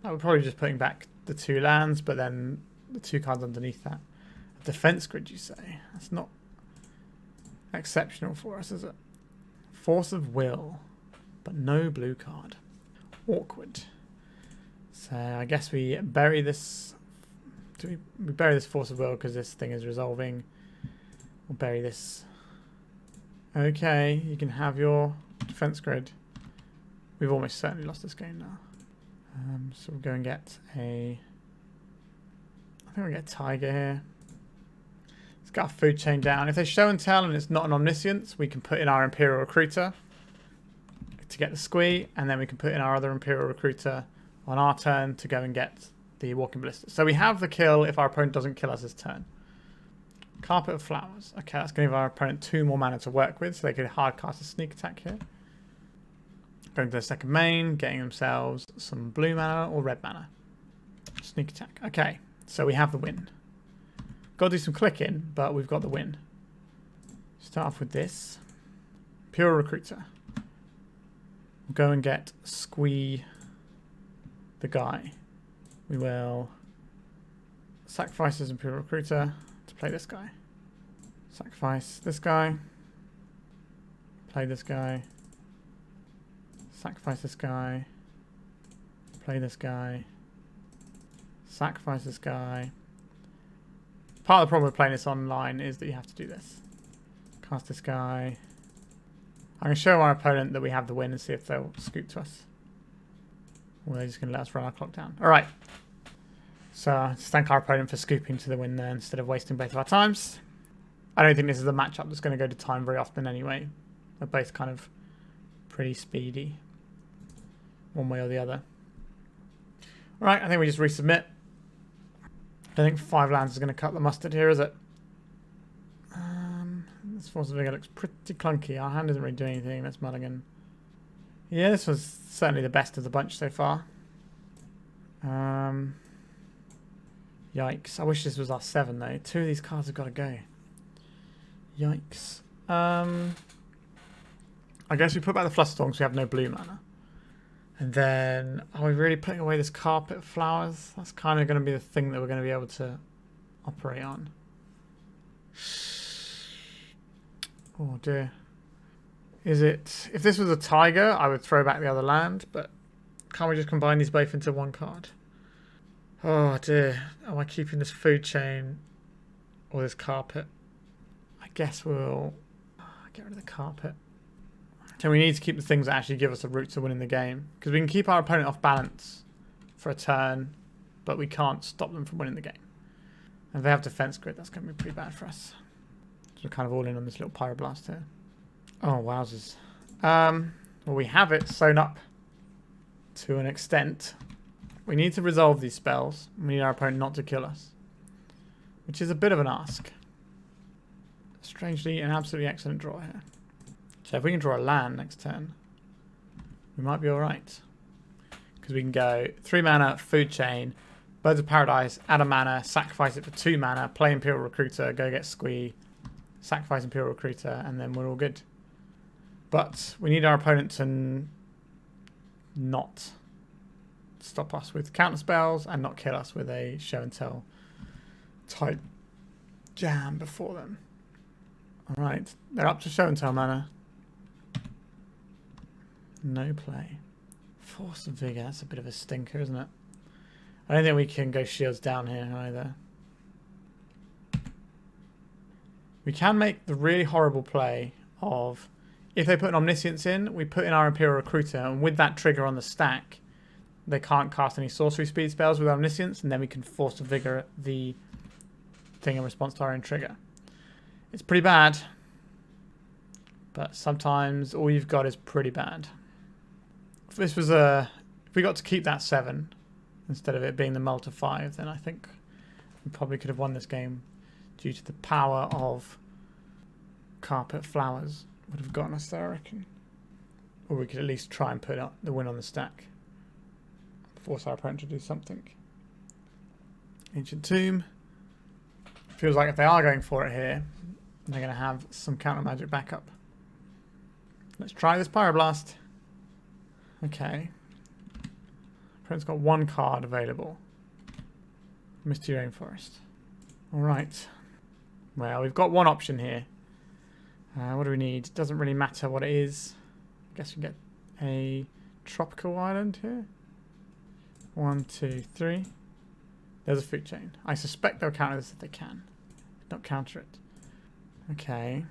I would probably just putting back the 2 lands, but then the 2 cards underneath that. A defense grid, you say? That's not exceptional for us, is it? Force of Will, but no blue card. Awkward. So I guess we bury this. Do we bury this Force of Will because this thing is resolving? We'll bury this. Okay, you can have your defense grid. We've almost certainly lost this game now. So we'll go and get a... I think we'll get Taiga here. Let's get our Food Chain down. If they show and tell and it's not an Omniscience, we can put in our Imperial Recruiter to get the Squee, and then we can put in our other Imperial Recruiter on our turn to go and get the Walking Ballista. So we have the kill if our opponent doesn't kill us this turn. Carpet of Flowers. Okay, that's going to give our opponent 2 more mana to work with, so they could hard cast a sneak attack here. Going to their second main, getting themselves some blue mana or red mana. Sneak attack. Okay, so we have the win. Got to do some clicking, but we've got the win. Start off with this. Imperial Recruiter. We'll go and get Squee the guy. We will sacrifice his Imperial Recruiter to play this guy. Sacrifice this guy. Play this guy. Sacrifice this guy. Play this guy. Sacrifice this guy. Part of the problem with playing this online is that you have to do this. Cast this guy. I'm going to show our opponent that we have the win and see if they'll scoop to us. Or they're just going to let us run our clock down. Alright. So, just thank our opponent for scooping to the win there instead of wasting both of our times. I don't think this is a matchup that's going to go to time very often anyway. They're both kind of pretty speedy. One way or the other. Alright, I think we just resubmit. I don't think 5 lands is going to cut the mustard here, is it? This Force of Vigor looks pretty clunky. Our hand isn't really doing anything. Let's mulligan. Yeah, this was certainly the best of the bunch so far. Yikes. I wish this was our 7 though. 2 of these cards have got to go. Yikes. I guess we put back the Flusterstorm because we have no blue mana. And then, are we really putting away this Carpet of Flowers? That's kind of going to be the thing that we're going to be able to operate on. Oh dear. Is it... If this was a Taiga, I would throw back the other land, but can't we just combine these both into one card? Oh dear. Am I keeping this food chain or this carpet? I guess we'll get rid of the carpet. So we need to keep the things that actually give us a route to winning the game. Because we can keep our opponent off balance for a turn, but we can't stop them from winning the game. And if they have defense grid, that's going to be pretty bad for us. So we're kind of all in on this little Pyroblast here. Oh, wowzers. Well, we have it sewn up to an extent. We need to resolve these spells. We need our opponent not to kill us, which is a bit of an ask. Strangely, an absolutely excellent draw here. So if we can draw a land next turn, we might be alright. Because we can go 3 mana, Food Chain, Birds of Paradise, add a mana, sacrifice it for 2 mana, play Imperial Recruiter, go get Squee, sacrifice Imperial Recruiter, and then we're all good. But we need our opponent to not stop us with counter spells and not kill us with a show and tell type jam before them. Alright, they're up to show and tell mana. No play. Force of Vigor, that's a bit of a stinker, isn't it? I don't think we can go shields down here either. We can make the really horrible play of, if they put an Omniscience in, we put in our Imperial Recruiter, and with that trigger on the stack, they can't cast any sorcery speed spells with Omniscience, and then we can Force of Vigor the thing in response to our own trigger. It's pretty bad, but sometimes all you've got is pretty bad. If this was if we got to keep that 7 instead of it being the Multi 5, then I think we probably could have won this game due to the power of Carpet Flowers would have gotten us there, I reckon. Or we could at least try and put up the win on the stack. Force our opponent to do something. Ancient Tomb. Feels like if they are going for it here, they're going to have some counter magic backup. Let's try this Pyroblast. Okay. Opponent's got 1 card available. Misty Rainforest. Alright. Well, we've got 1 option here. What do we need? Doesn't really matter what it is. I guess we get a tropical island here. 1, 2, 3. There's a food chain. I suspect they'll counter this if they can. Not counter it. Okay.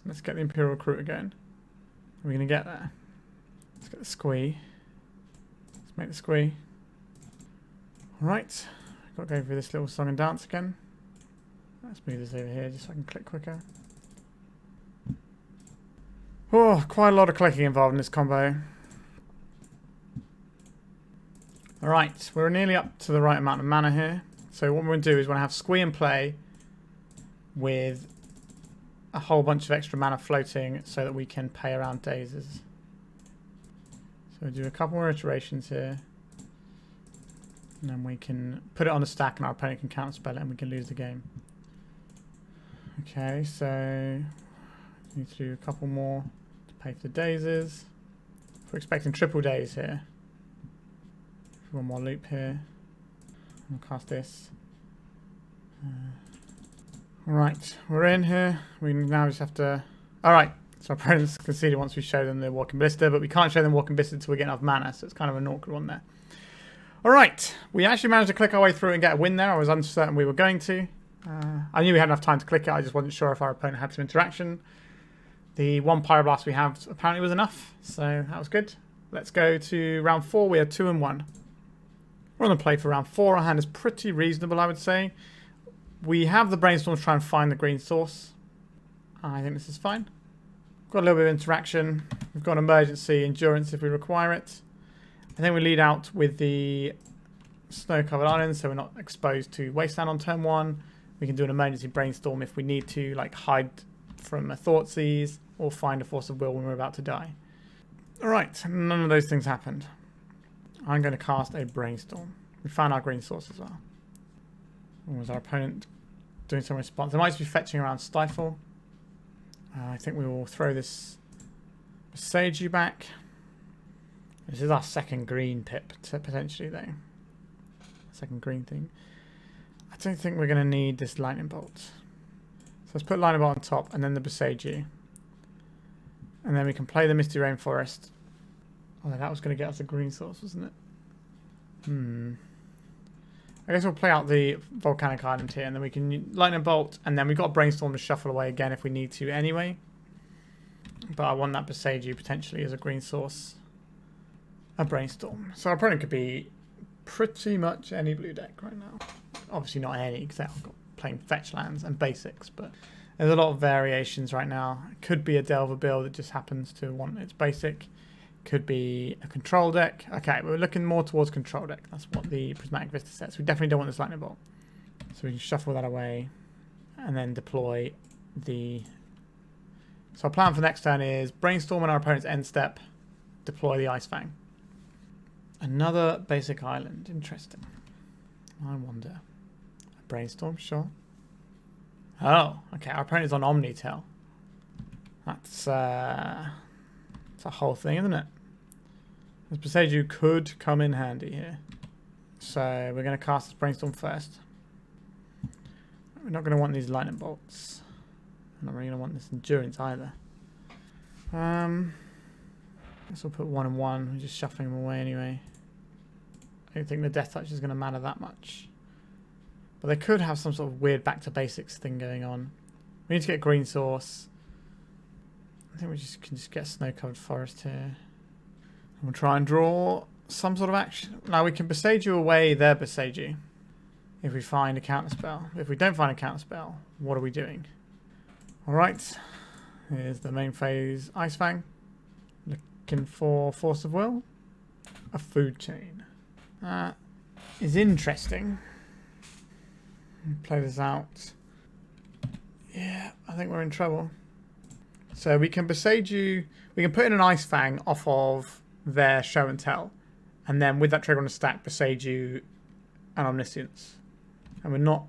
Let's get the Imperial Recruiter again. Are we going to get there? Let's get the Squee. Let's make the Squee. Alright. Got to go through this little song and dance again. Let's move this over here just so I can click quicker. Oh, quite a lot of clicking involved in this combo. Alright, we're nearly up to the right amount of mana here. So what we're going to do is we're going to have Squee in play with a whole bunch of extra mana floating so that we can pay around dazes. So we'll do a couple more iterations here. And then we can put it on the stack and our opponent can counterspell it and we can lose the game. Okay, so we need to do a couple more to pay for the dazes. We're expecting triple daze here. 1 more loop here. We'll cast this. Alright, we're in here. We now just have to... Alright, so our opponents conceded once we show them the Walking Ballista, but we can't show them Walking Ballista until we get enough mana, so it's kind of an awkward one there. Alright, we actually managed to click our way through and get a win there. I was uncertain we were going to. I knew we had enough time to click it, I just wasn't sure if our opponent had some interaction. The 1 Pyroblast we have apparently was enough, so that was good. Let's go to round 4. We are 2-1. We're on the play for round 4. Our hand is pretty reasonable, I would say. We have the Brainstorm to try and find the green source. I think this is fine. Got a little bit of interaction. We've got emergency endurance if we require it. I think we lead out with the snow-covered island, so we're not exposed to wasteland on turn 1. We can do an emergency Brainstorm if we need to, like hide from a Thoughtseize or find a Force of Will when we're about to die. Alright, none of those things happened. I'm going to cast a Brainstorm. We found our green source as well. Or was our opponent doing some response? They might just be fetching around Stifle. I think we will throw this Boseiju back. This is our second green pip, potentially, though. Second green thing. I don't think we're going to need this Lightning Bolt. So let's put Lightning Bolt on top and then the Boseiju. And then we can play the Misty Rainforest. Oh, that was going to get us a green source, wasn't it? I guess we'll play out the Volcanic Island here, and then we can Lightning Bolt, and then we've got a Brainstorm to shuffle away again if we need to anyway. But I want that Boseiju potentially as a green source. A Brainstorm. So our opponent could be pretty much any blue deck right now. Obviously not any, because they're playing fetch lands and basics, but there's a lot of variations right now. It could be a Delver build that just happens to want its basic. Could be a control deck. Okay, we're looking more towards control deck. That's what the Prismatic Vista says. We definitely don't want this Lightning Bolt. So we can shuffle that away and then deploy the... So our plan for next turn is Brainstorm on our opponent's end step, deploy the Ice-Fang. Another basic island. Interesting. I wonder. A Brainstorm, sure. Oh, okay. Our opponent's on Omnitail. That's a whole thing, isn't it? This Boseiju could come in handy here. So we're going to cast this Brainstorm first. We're not going to want these Lightning Bolts. I'm not really going to want this Endurance either. I guess we'll put 1 and 1. We're just shuffling them away anyway. I don't think the Death Touch is going to matter that much. But they could have some sort of weird back to basics thing going on. We need to get green source. I think we can just get snow-covered forest here. And we'll try and draw some sort of action. Now we can Boseiju away their Boseiju if we find a counterspell. If we don't find a counterspell, what are we doing? Alright, here's the main phase Ice-Fang. Looking for Force of Will. A Foodchain. That is interesting. Play this out. Yeah, I think we're in trouble. So we can Boseiju, we can put in an Ice-Fang off of their Show and Tell. And then with that trigger on the stack, Boseiju and Omniscience. And we're not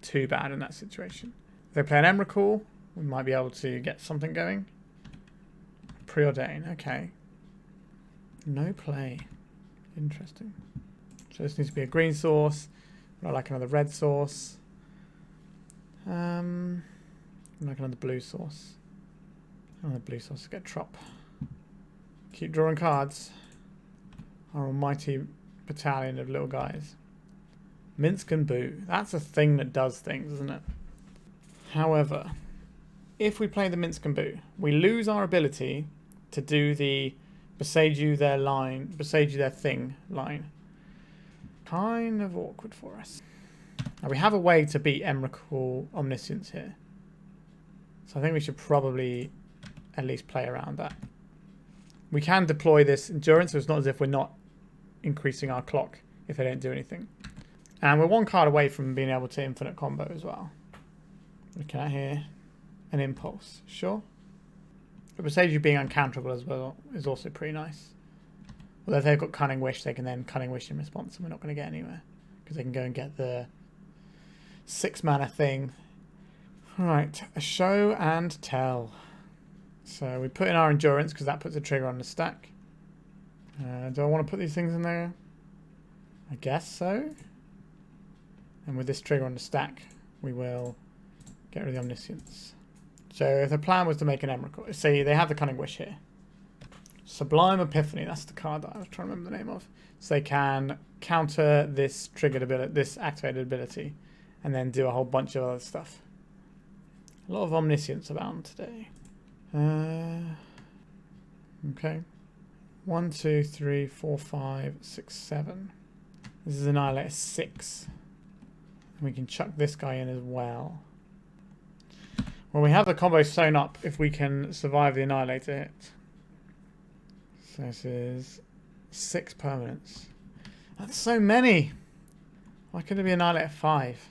too bad in that situation. If they play an Emrakul, we might be able to get something going. Preordain, okay. No play. Interesting. So this needs to be a green source. I'd like another red source. I'd like another blue source. Another blue source to get Trop. Keep drawing cards. Our almighty battalion of little guys. Minsc and Boo. That's a thing that does things, isn't it? However, if we play the Minsc and Boo, we lose our ability to do the Boseiju their line, Boseiju their thing line. Kind of awkward for us. Now we have a way to beat Emrakul Omniscience here. So I think we should probably at least play around that. We can deploy this Endurance, so it's not as if we're not increasing our clock if they don't do anything. And we're 1 card away from being able to infinite combo as well. Looking at here, an Impulse, sure. But Boseiju being uncounterable as well is also pretty nice. Although if they've got Cunning Wish, they can then Cunning Wish in response, and we're not going to get anywhere. Because they can go and get the 6 mana thing. Alright, a Show and Tell. So we put in our Endurance, because that puts a trigger on the stack. Do I want to put these things in there? I guess so. And with this trigger on the stack, we will get rid of the Omniscience. So if the plan was to make an Emrakul, see they have the Cunning Wish here. Sublime Epiphany, that's the card that I was trying to remember the name of. So they can counter this triggered ability, this activated ability, and then do a whole bunch of other stuff. A lot of Omniscience abound today. Okay. 1, 2, 3, 4, 5, 6, 7. This is Annihilator 6. We can chuck this guy in as well. Well, we have the combo sewn up if we can survive the Annihilator hit. So this is 6 permanents. That's so many! Why couldn't it be Annihilator 5?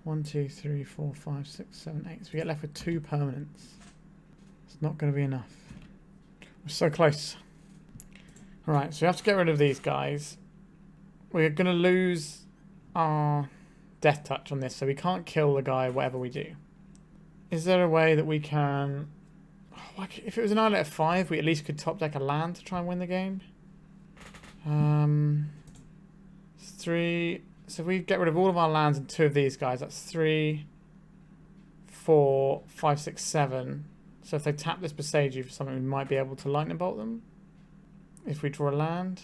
1, 2, 3, 4, 5, 6, 7, 8. So we get left with 2 permanents. It's not going to be enough. We're so close. Alright, so we have to get rid of these guys. We're going to lose our Death Touch on this, so we can't kill the guy whatever we do. Is there a way that we can... Oh, if it was an Annihilator 5, we at least could top deck a land to try and win the game. 3... So if we get rid of all of our lands and 2 of these guys, that's 3, 4, 5, 6, 7. So if they tap this Boseiju for something, we might be able to Lightning Bolt them. If we draw a land.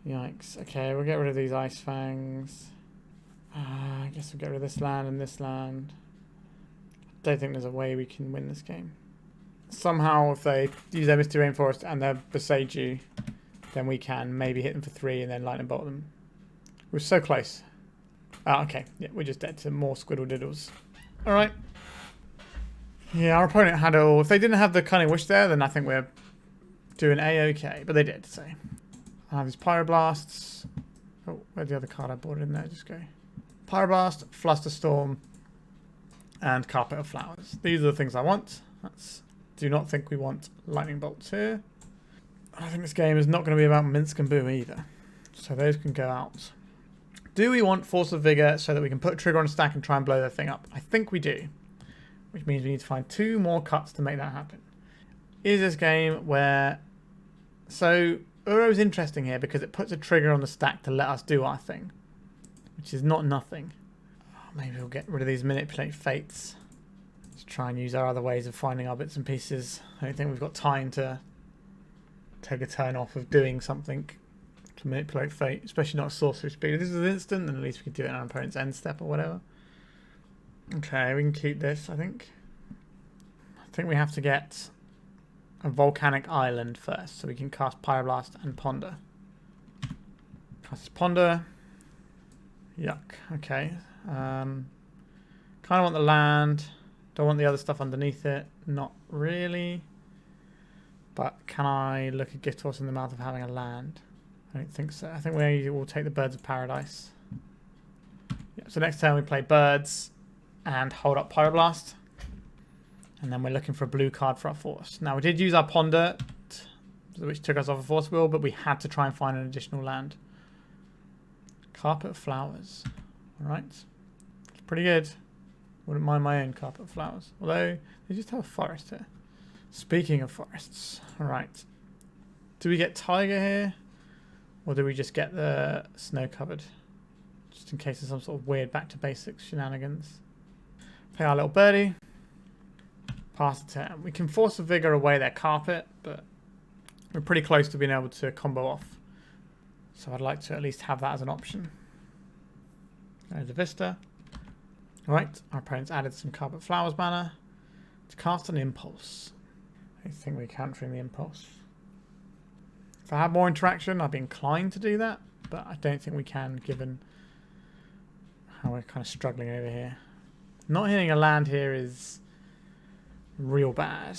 Yikes. Okay, we'll get rid of these Ice-Fangs. I guess we'll get rid of this land and this land. I don't think there's a way we can win this game. Somehow, if they use their Misty Rainforest and their Boseiju, then we can maybe hit them for 3 and then lightning bolt them. We're so close. Oh, okay. Yeah, we're just dead to more squiddle diddles. Alright. Yeah, our opponent had all... If they didn't have the Cunning Wish there, then I think we're doing A-okay. But they did, so... I have these Pyroblasts. Oh, where's the other card I bought in there? Just go. Pyroblast, Flusterstorm, and Carpet of Flowers. These are the things I want. Do not think we want lightning bolts here. I think this game is not going to be about Minsc and Boo either. So those can go out. Do we want Force of Vigor so that we can put a trigger on a stack and try and blow their thing up? I think we do. Which means we need to find 2 more cuts to make that happen. Is this game where... So, Uro's interesting here because it puts a trigger on the stack to let us do our thing. Which is not nothing. Oh, maybe we'll get rid of these Manipulate Fates. Let's try and use our other ways of finding our bits and pieces. I don't think we've got time to take a turn off of doing something to manipulate fate, especially not sorcery speed. If this is instant, then at least we could do it on our opponent's end step or whatever. Okay, we can keep this, I think. I think we have to get a Volcanic Island first, so we can cast Pyroblast and Ponder. Cast Ponder. Yuck. Okay. Kind of want the land. Don't want the other stuff underneath it. Not really. But can I look a gift horse in the mouth of having a land? I don't think so. I think we will take the Birds of Paradise. Yeah, so next turn we play Birds and hold up Pyroblast. And then we're looking for a blue card for our force. Now we did use our Ponder, which took us off a force wheel, but we had to try and find an additional land. Carpet of Flowers. Alright. It's pretty good. Wouldn't mind my own Carpet of Flowers. Although, they just have a forest here. Speaking of forests. Alright. Do we get Taiga here? Or do we just get the snow covered? Just in case there's some sort of weird back to basics shenanigans. Play our little birdie. Pass the turn. We can Force of Vigor away their carpet, but we're pretty close to being able to combo off. So I'd like to at least have that as an option. There's a Vista. Right, our opponent's added some Carpet Flowers mana to cast an Impulse. I think we're countering the Impulse. If I had more interaction, I'd be inclined to do that, but I don't think we can, given how we're kind of struggling over here. Not hitting a land here is real bad.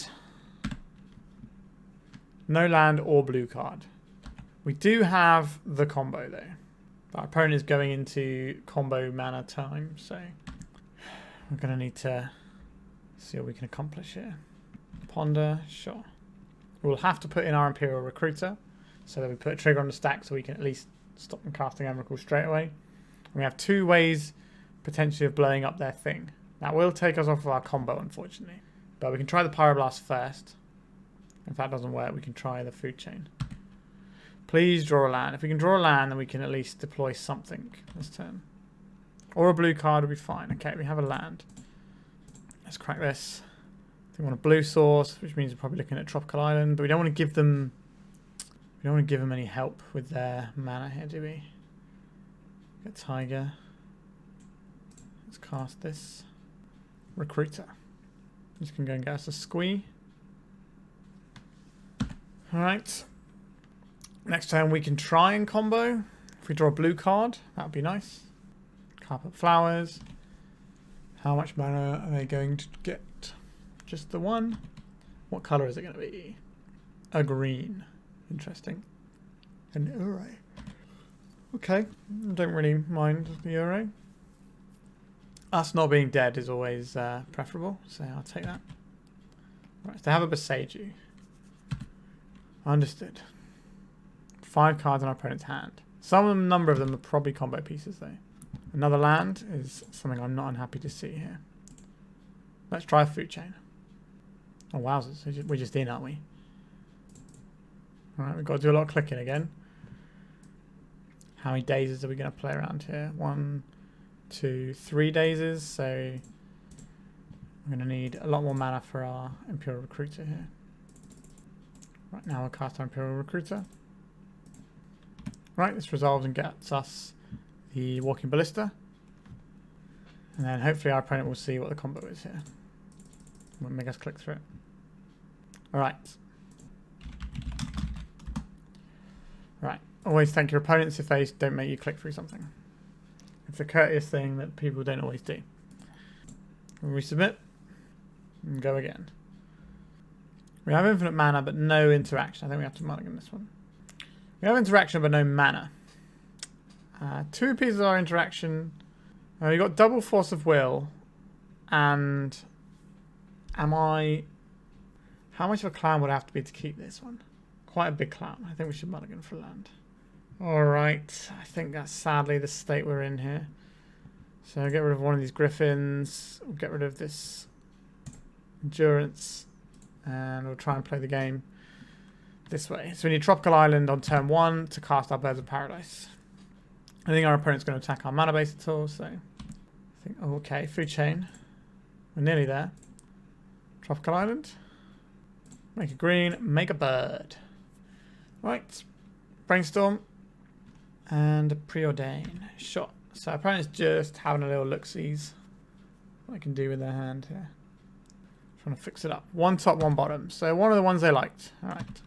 No land or blue card. We do have the combo though. Our opponent is going into combo mana time, so we're going to need to see what we can accomplish here. Ponder, sure. We'll have to put in our Imperial Recruiter so that we put a trigger on the stack so we can at least stop them casting Emrakul straight away. And we have 2 ways potentially of blowing up their thing. That will take us off of our combo, unfortunately. But we can try the Pyroblast first. If that doesn't work, we can try the Foodchain. Please draw a land. If we can draw a land, then we can at least deploy something this turn. Or a blue card would be fine. Okay, we have a land. Let's crack this. We want a blue source, which means we're probably looking at Tropical Island, but we don't want to give them... We don't want to give them any help with their mana here, do we? Get Taiga. Let's cast this. Recruiter. Just can go and get us a Squee. Alright. Next turn we can try and combo. If we draw a blue card, that would be nice. Carpet Flowers. How much mana are they going to get? Just the one? What colour is it going to be? A green. Interesting. An Ure. Okay. Don't really mind the Ure. Us not being dead is always preferable, so I'll take that. Right, so they have a Boseiju. Understood. 5 cards in our opponent's hand. Some number of them are probably combo pieces though. Another land is something I'm not unhappy to see here. Let's try a Foodchain. Oh wowzers, we're just in, aren't we? Alright, we've got to do a lot of clicking again. How many daisies are we going to play around here? 1, 2, 3 daisies, so I'm going to need a lot more mana for our Imperial Recruiter here. Right now we'll cast our Imperial Recruiter. Right, this resolves and gets us the Walking Ballista. And then hopefully our opponent will see what the combo is here. Won't make us click through it. Alright. Right. Always thank your opponents if they don't make you click through something. It's a courteous thing that people don't always do. Resubmit. And go again. We have infinite mana but no interaction. I think we have to mulligan this one. We have interaction but no mana. 2 pieces of our interaction. We've got double force of will. And how much of a clown would I have to be to keep this one? Quite a big clown. I think we should mulligan for land. Alright. I think that's sadly the state we're in here. So get rid of one of these griffins. We'll get rid of this endurance. And we'll try and play the game this way. So we need Tropical Island on turn 1 to cast our Birds of Paradise. I think our opponent's going to attack our mana base at all, so I think, oh, okay, Food Chain. We're nearly there. Tropical Island. Make a green, make a bird. Right. Brainstorm. And Preordain. Shot. So our opponent's just having a little look-sees. What I can do with their hand here. Trying to fix it up. 1 top, 1 bottom. So one of the ones they liked. Alright.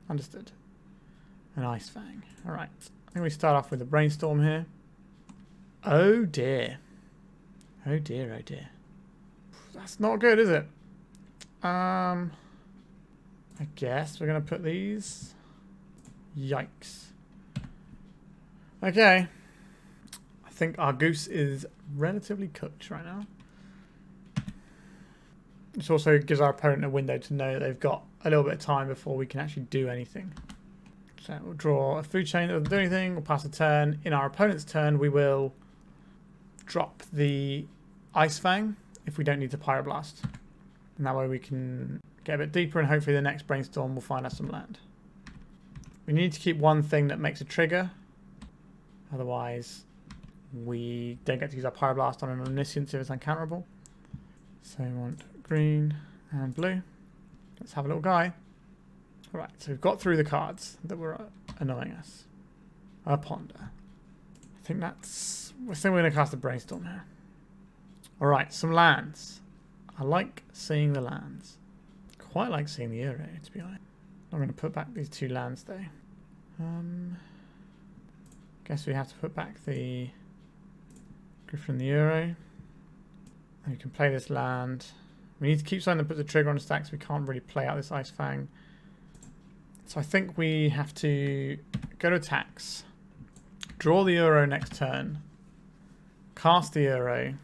Understood. An Ice-Fang. Alright. I think we start off with a Brainstorm here. Oh dear. Oh dear, oh dear. That's not good, is it? I guess we're going to put these. Yikes. Okay. I think our goose is relatively cooked right now. This also gives our opponent a window to know that they've got a little bit of time before we can actually do anything. So we'll draw a Food Chain that doesn't do anything. We'll pass a turn. In our opponent's turn, we will drop the Ice-Fang if we don't need to Pyroblast. And that way we can get a bit deeper and hopefully the next Brainstorm will find us some land. We need to keep one thing that makes a trigger. Otherwise, we don't get to use our Pyroblast on an Omniscience if it's uncounterable. So we want green and blue. Let's have a little guy. Alright, so we've got through the cards that were annoying us. A Ponder. I think that's... I think we're going to cast a Brainstorm here. Alright, some lands. I like seeing the lands. Quite like seeing the Euro, to be honest. I'm going to put back these 2 lands though. Guess we have to put back the Griffin and the Euro. And we can play this land. We need to keep something that puts a trigger on the stack, so we can't really play out this Ice-Fang. So I think we have to go to attacks, draw the Euro next turn, cast the Euro,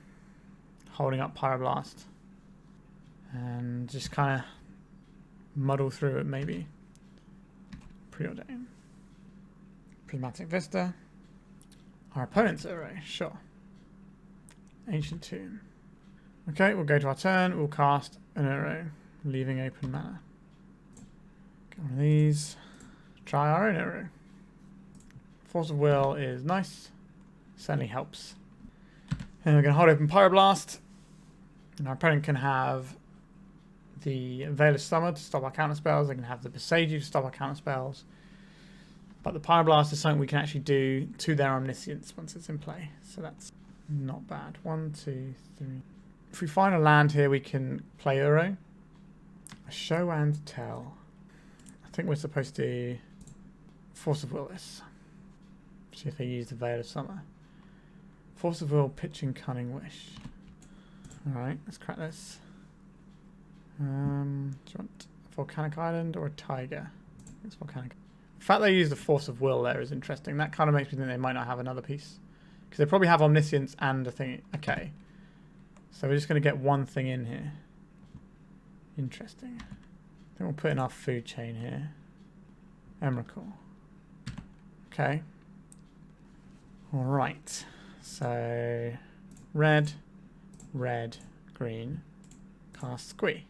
holding up Pyroblast, and just kind of muddle through it maybe. Preordain. Prismatic Vista. Our opponent's Euro, sure. Ancient Tomb. Okay, we'll go to our turn, we'll cast an Euro, leaving open mana. Get one of these. Try our own Euro. Force of Will is nice. Certainly helps. And we're going to hold open Pyroblast. And our opponent can have the Veil of Summer to stop our counterspells. They can have the Boseiju to stop our counterspells. But the Pyroblast is something we can actually do to their Omniscience once it's in play. So that's not bad. 1, 2, 3. If we find a land here, we can play Euro. A Show and Tell. I think we're supposed to Force of Will this. See if they use the Veil of Summer. Force of Will, Pitching Cunning Wish. Alright, let's crack this. Do you want Volcanic Island or a Taiga? It's Volcanic. The fact they use the Force of Will there is interesting. That kind of makes me think they might not have another piece. Because they probably have Omniscience and a thing. Okay. So we're just going to get one thing in here. Interesting. Then we'll put in our Food Chain here. Emrakul. Okay. Alright. So, red, red, green. Cast Squee.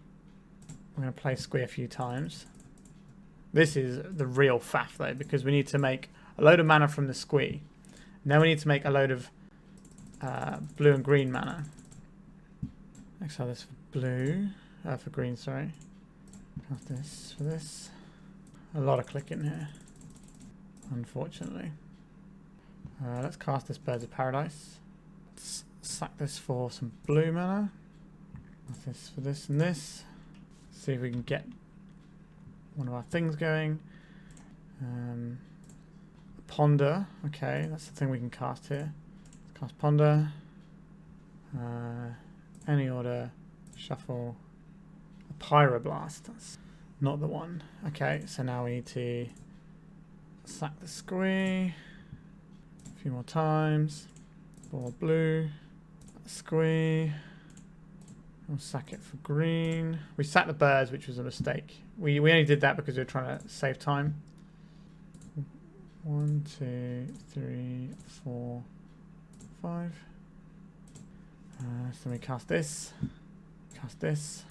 We're going to play Squee a few times. This is the real faff though, because we need to make a load of mana from the Squee. And then we need to make a load of blue and green mana. Exile this for blue. For green, sorry. Cast this for this. A lot of clicking here. unfortunately. Let's cast this Birds of Paradise. Let's sack this for some blue mana. This for this and this. See if we can get one of our things going. Ponder. Okay, that's the thing we can cast here. Let's cast Ponder. Any order. Shuffle. A Pyroblast. That's not the one. Okay, so now we need to sack the Squee. A few more times. For blue. Squee. We'll sack it for green. We sacked the birds, which was a mistake. We only did that because we were trying to save time. 1, 2, 3, 4, 5. So we cast this. Cast this.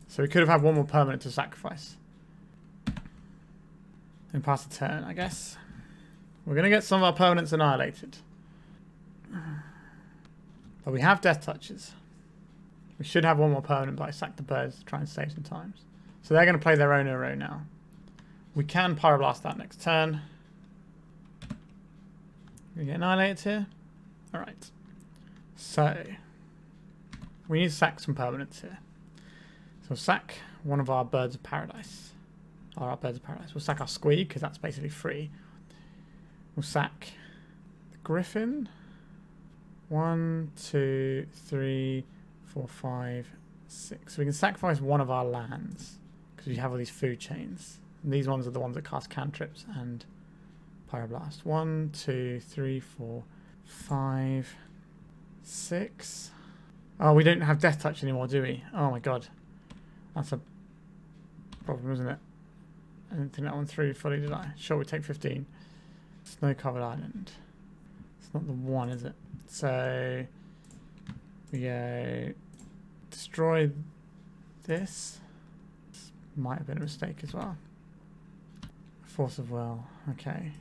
So we could have had one more permanent to sacrifice. And pass the turn, I guess. We're going to get some of our permanents annihilated. But we have death touches. We should have one more permanent, but I sacked the birds to try and save some times. So they're going to play their own Uro now. We can Pyroblast that next turn. We get annihilated here. Alright. So, we need to sack some permanents here. So we'll sack one of our Birds of Paradise. Or our Birds of Paradise. We'll sack our Squee, because that's basically free. We'll sack the Griffin. 1, 2, 3, 4, 5, 6. So we can sacrifice one of our lands because we have all these food chains. And these ones are the ones that cast cantrips and Pyroblast. 1, 2, 3, 4, 5, 6. Oh, we don't have Death Touch anymore, do we? Oh my god. That's a problem, isn't it? I didn't think that one through fully, did I? Sure, we take 15. Snow-covered island. It's not the one, is it? So we go destroy this. Might have been a mistake as well. Force of Will. Okay.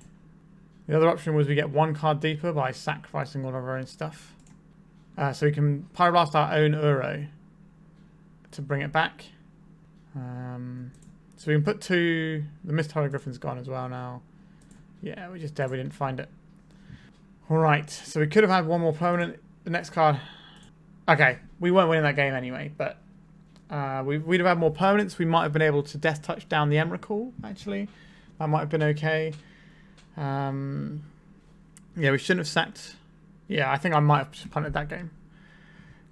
The other option was we get one card deeper by sacrificing all of our own stuff. So we can Pyroblast our own Uro to bring it back. So we can put 2... The Misthollow Griffin's gone as well now. Yeah, we just dead. We didn't find it. Alright, so we could have had one more permanent. The next card... Okay, we weren't winning that game anyway, but we'd have had more permanents. We might have been able to Death Touch down the Emrakul, actually. That might have been okay. Yeah, we shouldn't have sacked... Yeah, I think I might have just punted that game.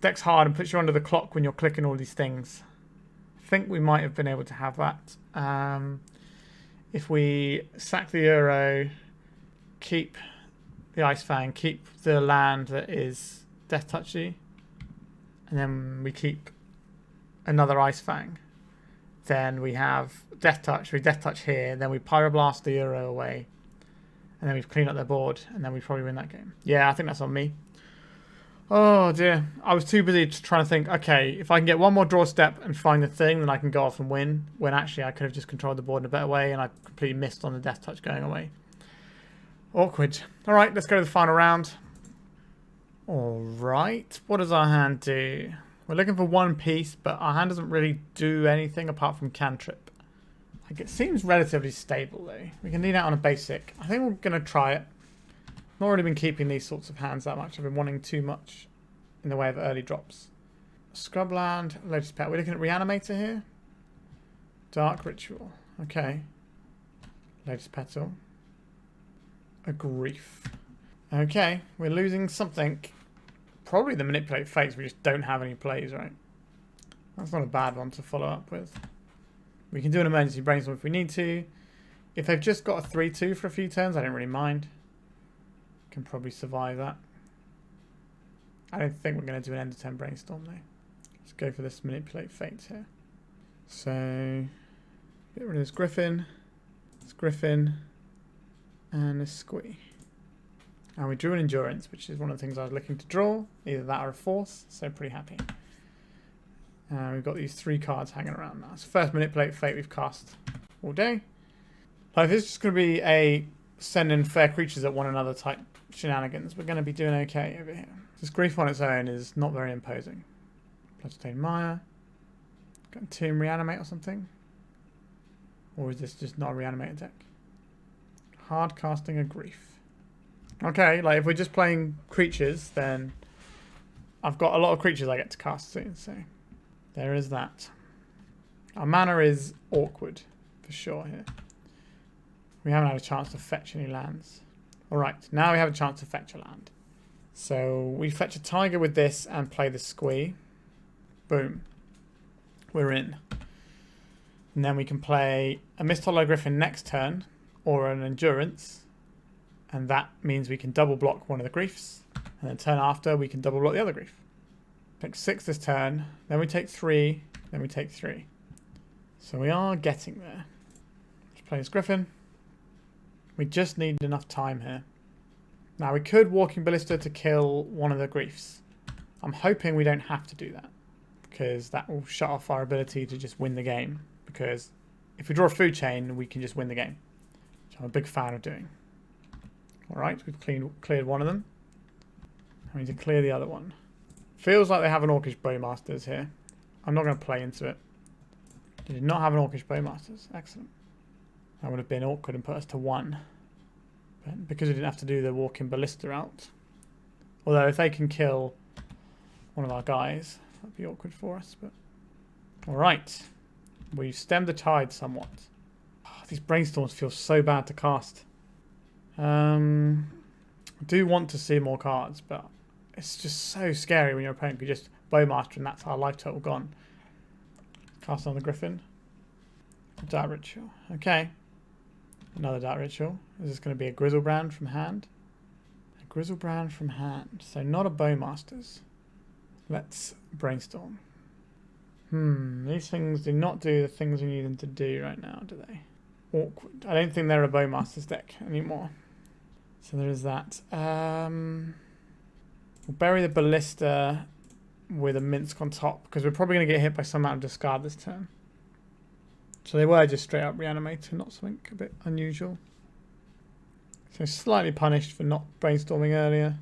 Deck's hard and puts you under the clock when you're clicking all these things. I think we might have been able to have that. If we sack the Uro, keep the Ice-Fang, keep the land that is Death Touchy, and then we keep another Ice-Fang. Then we have Death Touch, we Death Touch here, then we Pyroblast the Uro away, and then we clean up their board, and then we probably win that game. Yeah, I think that's on me. Oh dear, I was too busy trying to think, okay, if I can get one more draw step and find the thing, then I can go off and win, when actually I could have just controlled the board in a better way, and I completely missed on the Death Touch going away. Awkward. Alright, let's go to the final round. Alright, what does our hand do? We're looking for one piece, but our hand doesn't really do anything apart from cantrip. Like, it seems relatively stable though. We can lean out on a basic. I think we're going to try it. Not really been keeping these sorts of hands that much. I've been wanting too much in the way of early drops. Scrubland, Lotus Pet. We're looking at Reanimator here. Dark Ritual. Okay. Lotus Petal. A Grief. Okay, we're losing something. Probably the Manipulate Fates. We just don't have any plays, right? That's not a bad one to follow up with. We can do an emergency brainstorm if we need to. If they've just got a 3-2 for a few turns, I don't really mind. Can probably survive that. I don't think we're going to do an end of turn brainstorm though. Let's go for this Manipulate Fates here. So, get rid of this Griffin, and this Squee. And we drew an Endurance, which is one of the things I was looking to draw. Either that or a Force, so pretty happy. We've got these 3 cards hanging around now. So first Manipulate Fate we've cast all day. Like, if it's just going to be a send in fair creatures at one another type shenanigans, we're going to be doing okay over here. This Grief on its own is not very imposing. Bloodstained Mire. Got a Tomb Reanimate or something? Or is this just not a reanimated deck? Hard casting a grief. Okay, like if we're just playing creatures, then I've got a lot of creatures I get to cast soon, so there is that. Our mana is awkward, for sure here. We haven't had a chance to fetch any lands. Alright, now we have a chance to fetch a land. So we fetch a Taiga with this and play the Squee. Boom. We're in. And then we can play a Misthollow Griffin next turn, or an Endurance. And that means we can double block one of the griefs. And then turn after, we can double block the other grief. Take 6 this turn, then we take 3, then we take 3. So we are getting there. Let's play this Griffin. We just need enough time here. Now we could Walking Ballista to kill one of the griefs. I'm hoping we don't have to do that, because that will shut off our ability to just win the game. Because if we draw a food chain, we can just win the game, which I'm a big fan of doing. Alright, we've cleared one of them. I need to clear the other one. Feels like they have an Orcish Bowmasters here. I'm not going to play into it. They did not have an Orcish Bowmasters. Excellent. That would have been awkward and put us to 1. But because we didn't have to do the Walking Ballista out. Although if they can kill one of our guys, that'd be awkward for us. But alright. We've stemmed the tide somewhat. Oh, these Brainstorms feel so bad to cast. I do want to see more cards, but it's just so scary when your opponent could just Bowmaster and that's our life total gone. Cast on the Griffin. Dark Ritual. Okay. Another Dark Ritual. Is this going to be a Grizzlebrand from hand? A Grizzlebrand from hand. So not a Bowmasters. Let's Brainstorm. These things do not do the things we need them to do right now, do they? Awkward. I don't think they're a Bowmasters deck anymore. So there is that. We'll bury the Ballista with a Minsc on top, because we're probably going to get hit by some amount of discard this turn. So they were just straight up reanimator, not something a bit unusual. So slightly punished for not brainstorming earlier.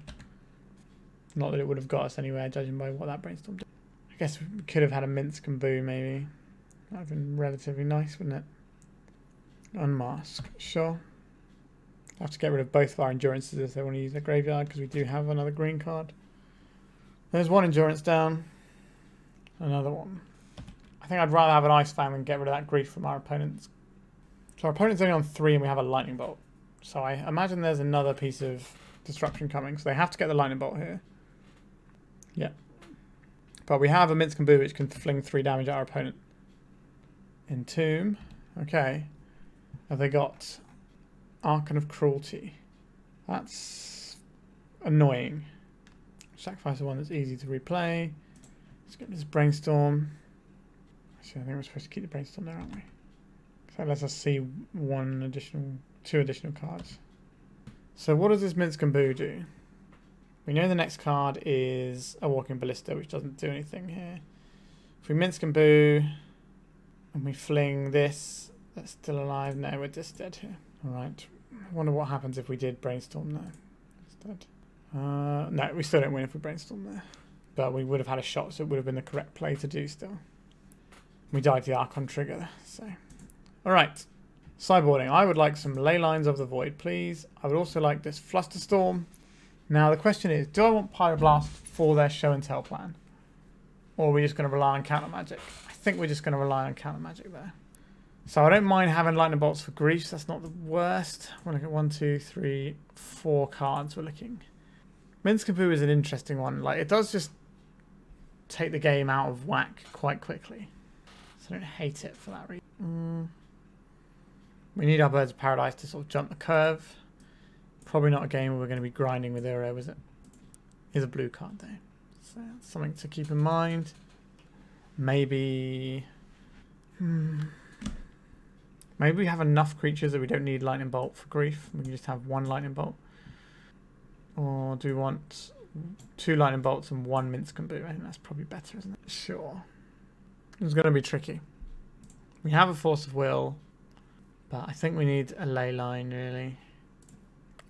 Not that it would have got us anywhere, judging by what that brainstorm did. I guess we could have had a Minsc and Boo, maybe. That would have been relatively nice, wouldn't it? Unmask, sure. I'll have to get rid of both of our endurances if they want to use their graveyard, because we do have another green card. There's one endurance down. Another one. I think I'd rather have an Ice-Fang than get rid of that grief from our opponents. So our opponent's only on 3 and we have a lightning bolt. So I imagine there's another piece of disruption coming. So they have to get the lightning bolt here. Yeah. But we have a Minsc and Boo which can fling 3 damage at our opponent. Entomb. Okay. Have they got Archon of Cruelty? That's annoying. Sacrifice the one that's easy to replay. Let's get this Brainstorm. Actually, I think we're supposed to keep the Brainstorm there, aren't we? So that lets us see 2 additional cards. So what does this Minsc and Boo do? We know the next card is a Walking Ballista, which doesn't do anything here. If we Minsc and Boo and we fling this, that's still alive. No, we're just dead here. Alright. I wonder what happens if we did Brainstorm there instead. No, we still don't win if we Brainstorm there. But we would have had a shot, so it would have been the correct play to do still. We died to the Archon trigger, so. Alright. Sideboarding. I would like some Leylines of the Void, please. I would also like this Flusterstorm. Now, the question is, do I want Pyroblast for their show and tell plan? Or are we just going to rely on counter magic? I think we're just going to rely on counter magic there. So I don't mind having lightning bolts for griefs. That's not the worst. We're looking at 1, 2, 3, 4 cards we're looking. Minsc and Boo is an interesting one. Like, it does just take the game out of whack quite quickly. So I don't hate it for that reason. We need our Birds of Paradise to sort of jump the curve. Probably not a game where we're going to be grinding with Uro, is it? Is a blue card though. So that's something to keep in mind. Maybe... Maybe we have enough creatures that we don't need Lightning Bolt for grief. We can just have 1 Lightning Bolt. Or do we want 2 Lightning Bolts and 1 Minsc and Boo? I think that's probably better, isn't it? Sure. It's going to be tricky. We have a Force of Will, but I think we need a Leyline, really.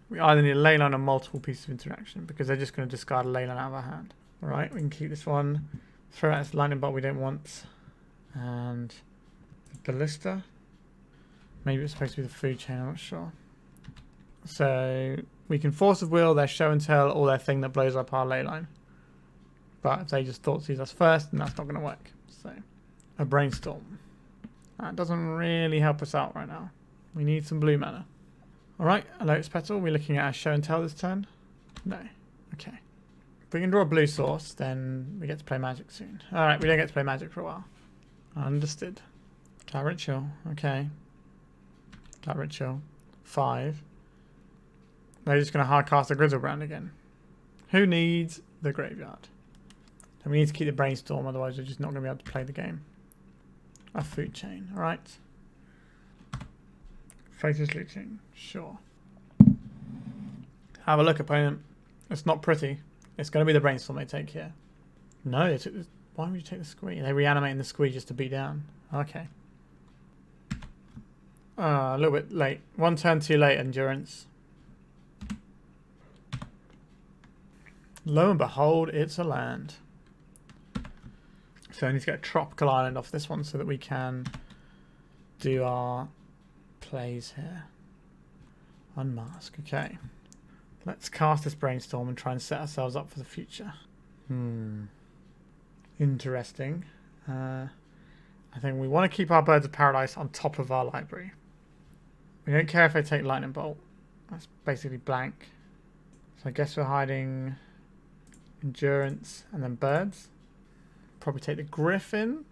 We either need a Leyline or multiple pieces of interaction, because they're just going to discard a Leyline out of our hand. Alright, we can keep this one. Throw out this Lightning Bolt we don't want. And Ballista. Maybe it's supposed to be the food chain, I'm not sure. So we can force of will their show and tell or their thing that blows up our Leyline. But if they just Thoughtseize us first, then that's not going to work. So a Brainstorm. That doesn't really help us out right now. We need some blue mana. Alright, a Lotus Petal. We're looking at our show and tell this turn? No. Okay. If we can draw a blue source, then we get to play Magic soon. Alright, we don't get to play Magic for a while. Understood. Cat Ritual. Okay. Cat Ritual. 5. They're just going to hard cast the Grizzlebrand again. Who needs the graveyard? And we need to keep the Brainstorm, otherwise we're just not going to be able to play the game. A Foodchain. Alright. Faceless Looting. Sure. Have a look, opponent. It's not pretty. It's going to be the Brainstorm they take here. No, they took the, why would you take the Squee? They're reanimating the Squee just to beat down. Okay. A little bit late. One turn too late, Endurance. Lo and behold, it's a land. So I need to get a tropical island off this one so that we can do our plays here. Unmask. Okay. Let's cast this Brainstorm and try and set ourselves up for the future. Interesting. I think we want to keep our Birds of Paradise on top of our library. We don't care if they take Lightning Bolt. That's basically blank. So I guess we're hiding Endurance and then Birds. Probably take the Griffin.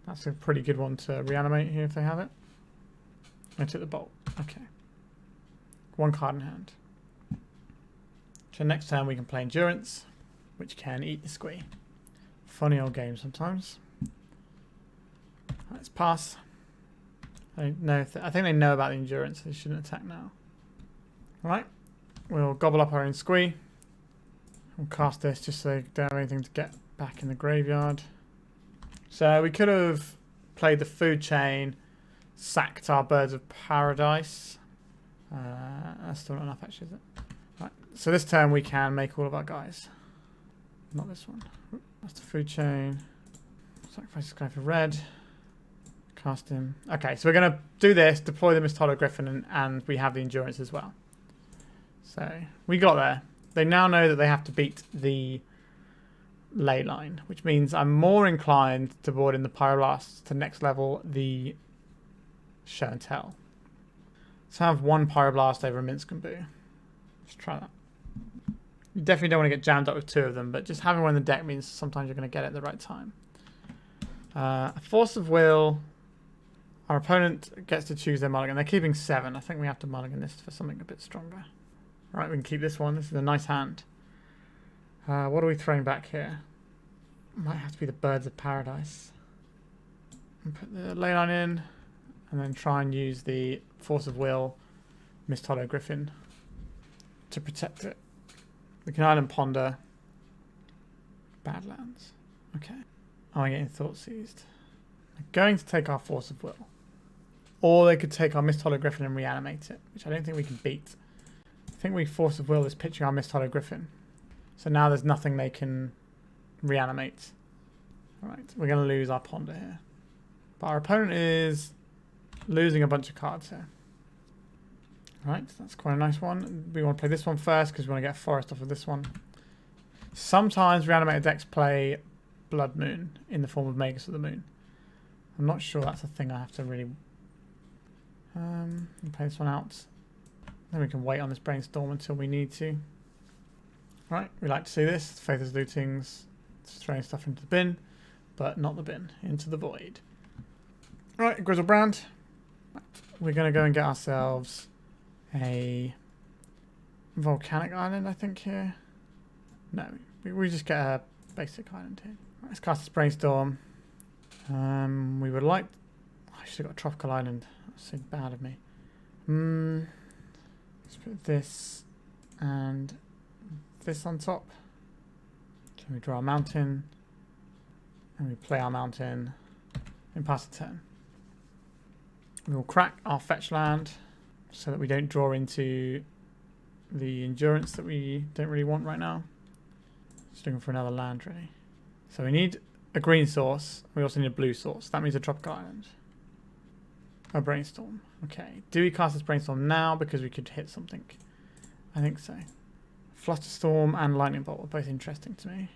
That's a pretty good one to reanimate here if they have it. I took the Bolt. Okay. One card in hand. So next turn we can play Endurance, which can eat the Squee. Funny old game sometimes. Let's pass. I don't know if I think they know about the Endurance, so they shouldn't attack now. Alright. We'll gobble up our own Squee. We'll cast this just so they don't have anything to get back in the graveyard. So we could have played the Foodchain, sacked our Birds of Paradise. That's still not enough actually, is it? Right. So this turn we can make all of our guys. Not this one. That's the Foodchain. Sacrifice this guy for red. Cast him. Okay, so we're going to do this, deploy the Misthollow Griffin, and we have the Endurance as well. So we got there. They now know that they have to beat the Leyline, which means I'm more inclined to board in the Pyroblast to next level the Show and Tell. Let's have one Pyroblast over a Minsc and Boo. Let's try that. You definitely don't want to get jammed up with two of them, but just having one in the deck means sometimes you're going to get it at the right time. A Force of Will. Our opponent gets to choose their mulligan. They're keeping 7. I think we have to mulligan this for something a bit stronger. Right, we can keep this one. This is a nice hand. What are we throwing back here? Might have to be the Birds of Paradise. And put the Leyline in, and then try and use the Force of Will, Misthollow Griffin, to protect it. We can Island Ponder. Badlands. Okay. Oh, I'm getting Thoughtseized. They're going to take our Force of Will. Or they could take our Misthollow Griffin and reanimate it, which I don't think we can beat. I think we Force of Will is pitching our Misthollow Griffin. So now there's nothing they can reanimate. Alright, we're going to lose our Ponder here. But our opponent is losing a bunch of cards here. Alright, that's quite a nice one. We want to play this one first because we want to get a forest off of this one. Sometimes reanimated decks play Blood Moon in the form of Magus of the Moon. I'm not sure that's a thing I have to really... play this one out. Then we can wait on this Brainstorm until we need to. Right, we like to see this. Faithless Lootings, throwing stuff into the bin, but not the bin, into the void. Right, Grizzlebrand. We're going to go and get ourselves a Volcanic Island, I think, here. No, we just get a basic island here. Right, let's cast this Brainstorm. We would like... I should have got a Tropical Island. That's so bad of me. Let's put this and this on top. So we draw a mountain. And we play our mountain and pass the turn. We will crack our fetch land so that we don't draw into the Endurance that we don't really want right now. Just looking for another land, really. So we need a green source. We also need a blue source. That means a Tropical Island. A Brainstorm. Okay. Do we cast this Brainstorm now because we could hit something? I think so. Flusterstorm and Lightning Bolt are both interesting to me.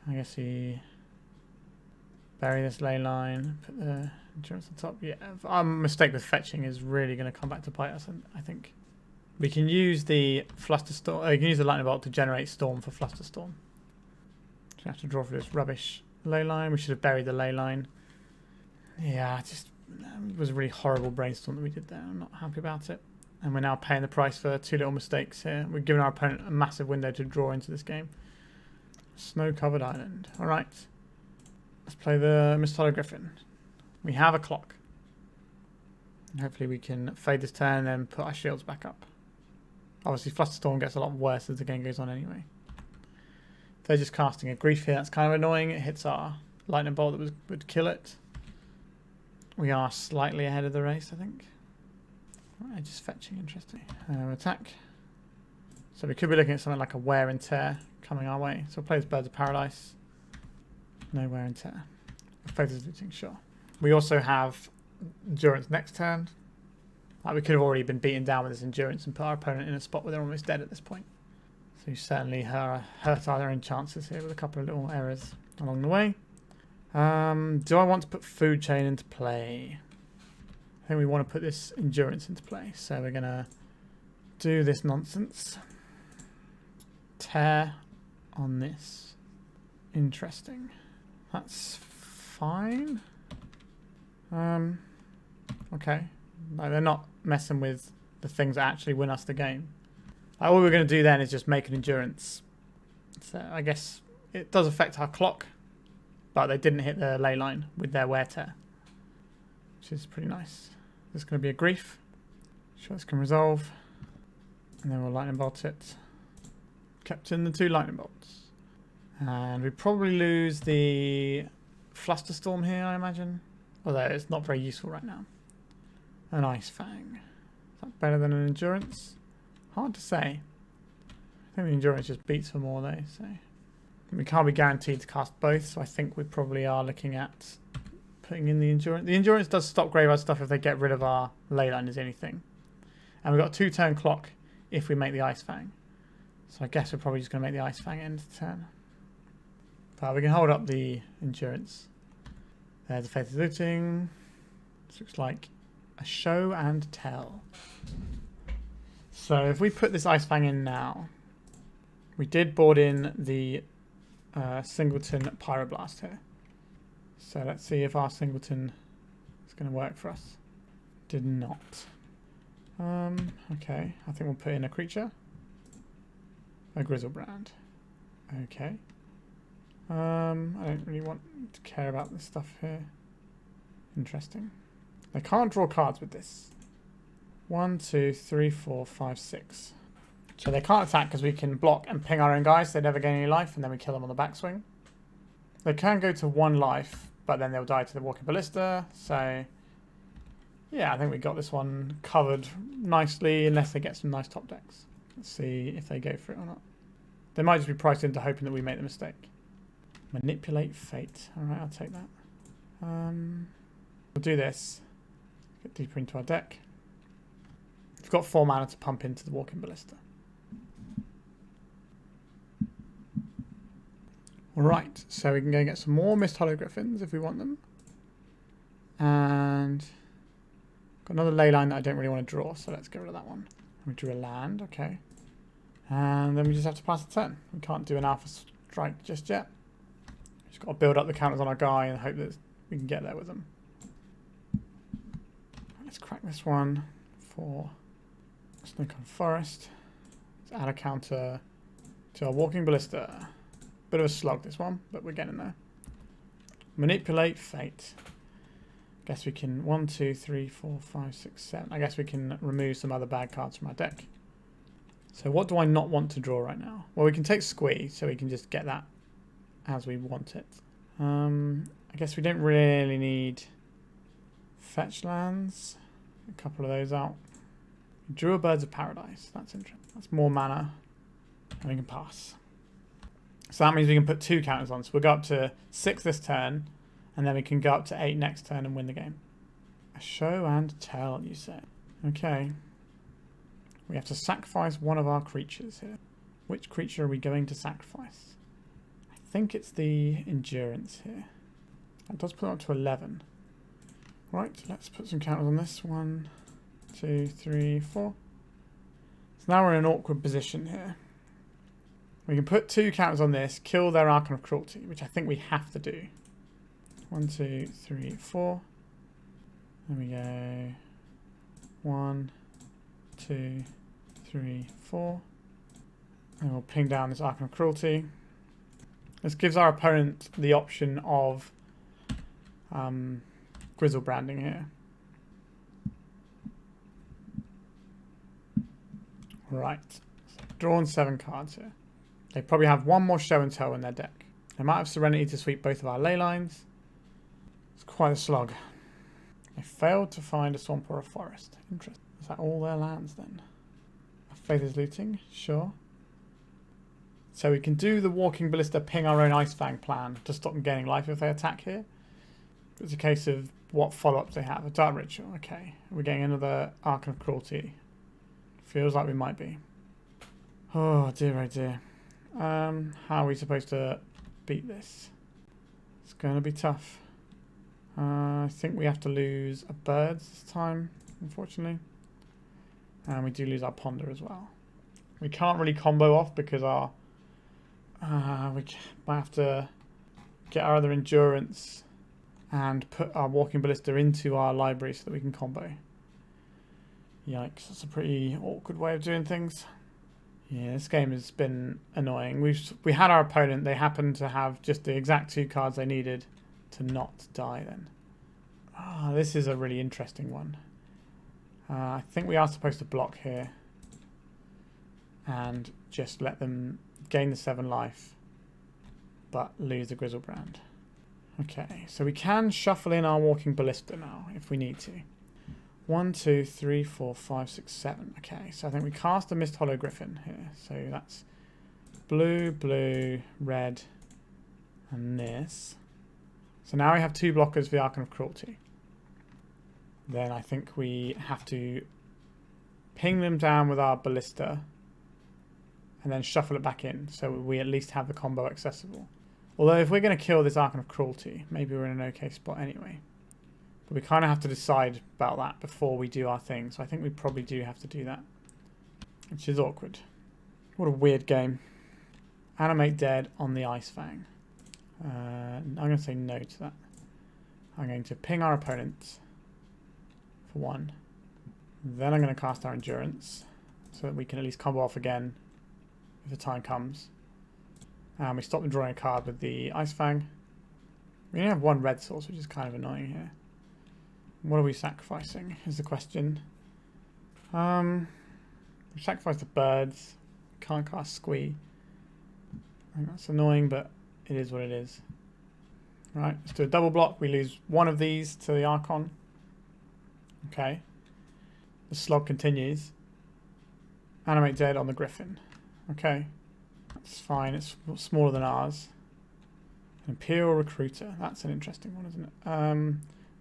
I guess we bury this Leyline, put the endurance on top. Yeah, our mistake with fetching is really going to come back to bite us, I think. We can use the Flusterstorm, you can use the Lightning Bolt to generate Storm for Flusterstorm. Just have to draw for this rubbish Leyline. We should have buried the Leyline. Yeah, it was a really horrible Brainstorm that we did there. I'm not happy about it. And we're now paying the price for 2 little mistakes here. We're giving our opponent a massive window to draw into this game. Snow-covered island. Alright. Let's play the Misthollow Griffin. We have a clock. And hopefully we can fade this turn and then put our shields back up. Obviously Flusterstorm gets a lot worse as the game goes on anyway. If they're just casting a Grief here, that's kind of annoying. It hits our Lightning Bolt that would kill it. We are slightly ahead of the race, I think. Right, just fetching, interesting. Attack. So we could be looking at something like a Wear and Tear coming our way. So we'll play this Birds of Paradise. No Wear and Tear. Focus looting, sure. We also have Endurance next turn. Like we could have already been beaten down with this Endurance and put our opponent in a spot where they're almost dead at this point. So you certainly hurt our own chances here with a couple of little errors along the way. Do I want to put Foodchain into play? I think we want to put this Endurance into play. So we're going to do this nonsense. Tear on this. Interesting. That's fine. Okay. Like they're not messing with the things that actually win us the game. Like all we're going to do then is just make an Endurance. So I guess it does affect our clock. But they didn't hit the Leyline with their Wear Tear. Which is pretty nice. This is going to be a Grief. Sure, this can resolve. And then we'll Lightning Bolt it. Kept in the 2 Lightning Bolts. And we probably lose the Flusterstorm here, I imagine. Although it's not very useful right now. An Ice-Fang. Is that better than an Endurance? Hard to say. I think the Endurance just beats for more though, so. We can't be guaranteed to cast both, so I think we probably are looking at putting in the Endurance. The Endurance does stop graveyard stuff if they get rid of our Leyline is anything. And we've got a 2-turn clock if we make the Ice-Fang. So I guess we're probably just going to make the Ice-Fang end of turn. But we can hold up the Endurance. There's the Faith is Looting. This looks like a show and tell. So if we put this Ice-Fang in now, we did board in the Singleton Pyroblast here. So let's see if our Singleton is going to work for us. Did not. Okay, I think we'll put in a creature. A Grizzlebrand. Okay. I don't really want to care about this stuff here. Interesting. They can't draw cards with this. 1, 2, 3, 4, 5, 6. So they can't attack because we can block and ping our own guys. They never gain any life, and then we kill them on the backswing. They can go to 1 life, but then they'll die to the Walking Ballista. So, yeah, I think we got this one covered nicely, unless they get some nice top decks. Let's see if they go for it or not. They might just be priced into hoping that we make the mistake. Manipulate Fate. All right, I'll take that. We'll do this. Get deeper into our deck. We've got 4 mana to pump into the Walking Ballista. Alright, so we can go and get some more Misthollow Griffins if we want them. And got another Leyline that I don't really want to draw, so let's get rid of that one. We drew a land, okay. And then we just have to pass the turn. We can't do an Alpha Strike just yet. Just got to build up the counters on our guy and hope that we can get there with them. Let's crack this one for Snowcon Forest. Let's add a counter to our Walking Ballista. Bit of a slog this one, but we're getting there. Manipulate Fate. Guess we can 1, 2, 3, 4, 5, 6, 7. I guess we can remove some other bad cards from our deck. So what do I not want to draw right now? Well, we can take Squee, so we can just get that as we want it. I guess we don't really need fetch lands. A couple of those out. We drew a Birds of Paradise. That's interesting. That's more mana. And we can pass. So that means we can put 2 counters on. So we'll go up to 6 this turn, and then we can go up to 8 next turn and win the game. A show and tell, you say. Okay. We have to sacrifice one of our creatures here. Which creature are we going to sacrifice? I think it's the endurance here. That does put it up to 11. Right, let's put some counters on this. 1, 2, 3, 4. So now we're in an awkward position here. We can put 2 counters on this, kill their Archon of Cruelty, which I think we have to do. 1, 2, 3, 4. There we go. 1, 2, 3, 4. And we'll ping down this Archon of Cruelty. This gives our opponent the option of Grizzle branding here. Right. So drawn 7 cards here. They probably have one more show and tell in their deck. They might have Serenity to sweep both of our Leylines. It's quite a slog. They failed to find a swamp or a forest. Interesting. Is that all their lands then? Faith is looting, sure. So we can do the Walking Ballista, ping our own Ice-Fang plan to stop them gaining life if they attack here. It's a case of what follow-ups they have. A Dark Ritual, okay. We're getting another Archon of Cruelty. Feels like we might be. Oh dear, oh dear. How are we supposed to beat this? It's going to be tough. I think we have to lose a bird this time, unfortunately. And we do lose our Ponder as well. We can't really combo off because our... we might have to get our other Endurance and put our Walking Ballista into our library so that we can combo. Yikes, that's a pretty awkward way of doing things. Yeah, this game has been annoying. We had our opponent, they happened to have just the exact 2 cards they needed to not die then. This is a really interesting one. I think we are supposed to block here and just let them gain the 7 life but lose the Grizzlebrand. Okay, so we can shuffle in our Walking Ballista now if we need to. 1, 2, 3, 4, 5, 6, 7. Okay, so I think we cast a Misthollow Griffin here. So that's blue, blue, red, and this. So now we have 2 blockers for the Archon of Cruelty. Then I think we have to ping them down with our Ballista and then shuffle it back in so we at least have the combo accessible. Although if we're going to kill this Archon of Cruelty, maybe we're in an okay spot anyway. But we kind of have to decide about that before we do our thing. So I think we probably do have to do that, which is awkward. What a weird game. Animate Dead on the Ice-Fang. I'm going to say no to that. I'm going to ping our opponent for 1. Then I'm going to cast our Endurance so that we can at least combo off again if the time comes. And we stop them drawing a card with the Ice-Fang. We only have 1 red source, which is kind of annoying here. What are we sacrificing is the question. We sacrifice the birds. Can't cast Squee. I think that's annoying, but it is what it is. Right, let's do a double block. We lose 1 of these to the Archon. Okay. The slog continues. Animate Dead on the Griffin. Okay. That's fine. It's smaller than ours. Imperial Recruiter. That's an interesting one, isn't it?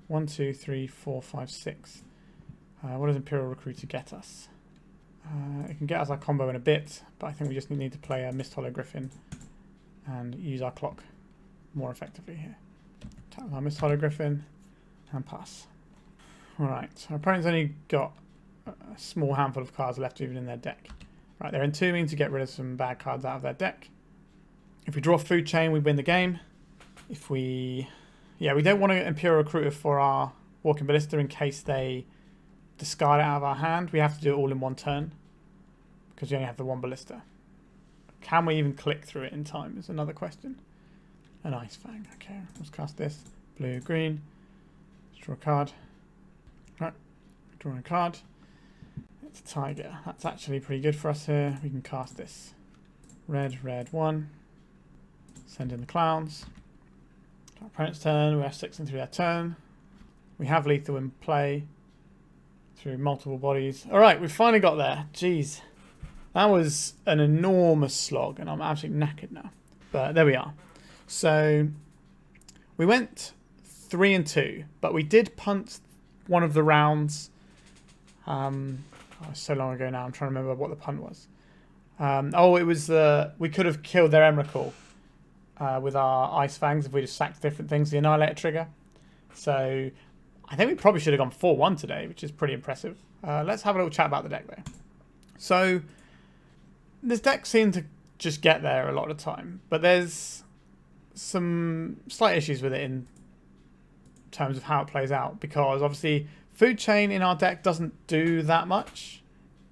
1, 2, 3, 4, 5, 6. What does Imperial Recruiter get us? It can get us our combo in a bit, but I think we just need to play a Misthollow Griffin and use our clock more effectively here. Tap our Misthollow Griffin and pass. Alright, so our opponent's only got a small handful of cards left even in their deck. Right, they're entombing to get rid of some bad cards out of their deck. If we draw Foodchain, we win the game. If we... Yeah, we don't want to Imperial Recruiter for our Walking Ballista in case they discard it out of our hand. We have to do it all in 1 turn because we only have the 1 Ballista. Can we even click through it in time is another question. An Ice-Fang. Okay, let's cast this. Blue, green. Let's draw a card. Right, drawing a card. It's a Taiga. That's actually pretty good for us here. We can cast this. Red, red, 1. Send in the clowns. Our opponent's turn. We have 6 in through their turn. We have lethal in play through multiple bodies. Alright, we've finally got there. Jeez. That was an enormous slog and I'm absolutely knackered now. But there we are. So we went 3 and 2, but we did punt one of the rounds. So long ago now, I'm trying to remember what the punt was. It was we could have killed their Emrakul with our Ice-Fangs if we just sacked different things, the Annihilator trigger. So I think we probably should have gone 4-1 today, which is pretty impressive. Let's have a little chat about the deck though. So this deck seemed to just get there a lot of the time, but there's some slight issues with it in terms of how it plays out, because obviously Foodchain in our deck doesn't do that much.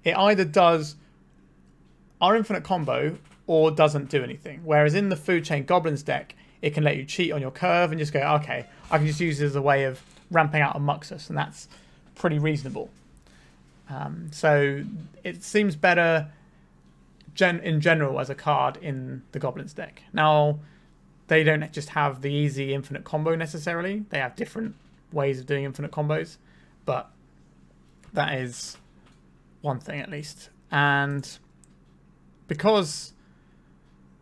It either does our infinite combo or doesn't do anything, whereas in the Foodchain Goblins deck it can let you cheat on your curve and just go, okay, I can just use it as a way of ramping out a Muxus, and that's pretty reasonable. So it seems better in general as a card in the Goblins deck. Now, they don't just have the easy infinite combo necessarily. They have different ways of doing infinite combos, but that is one thing at least. And because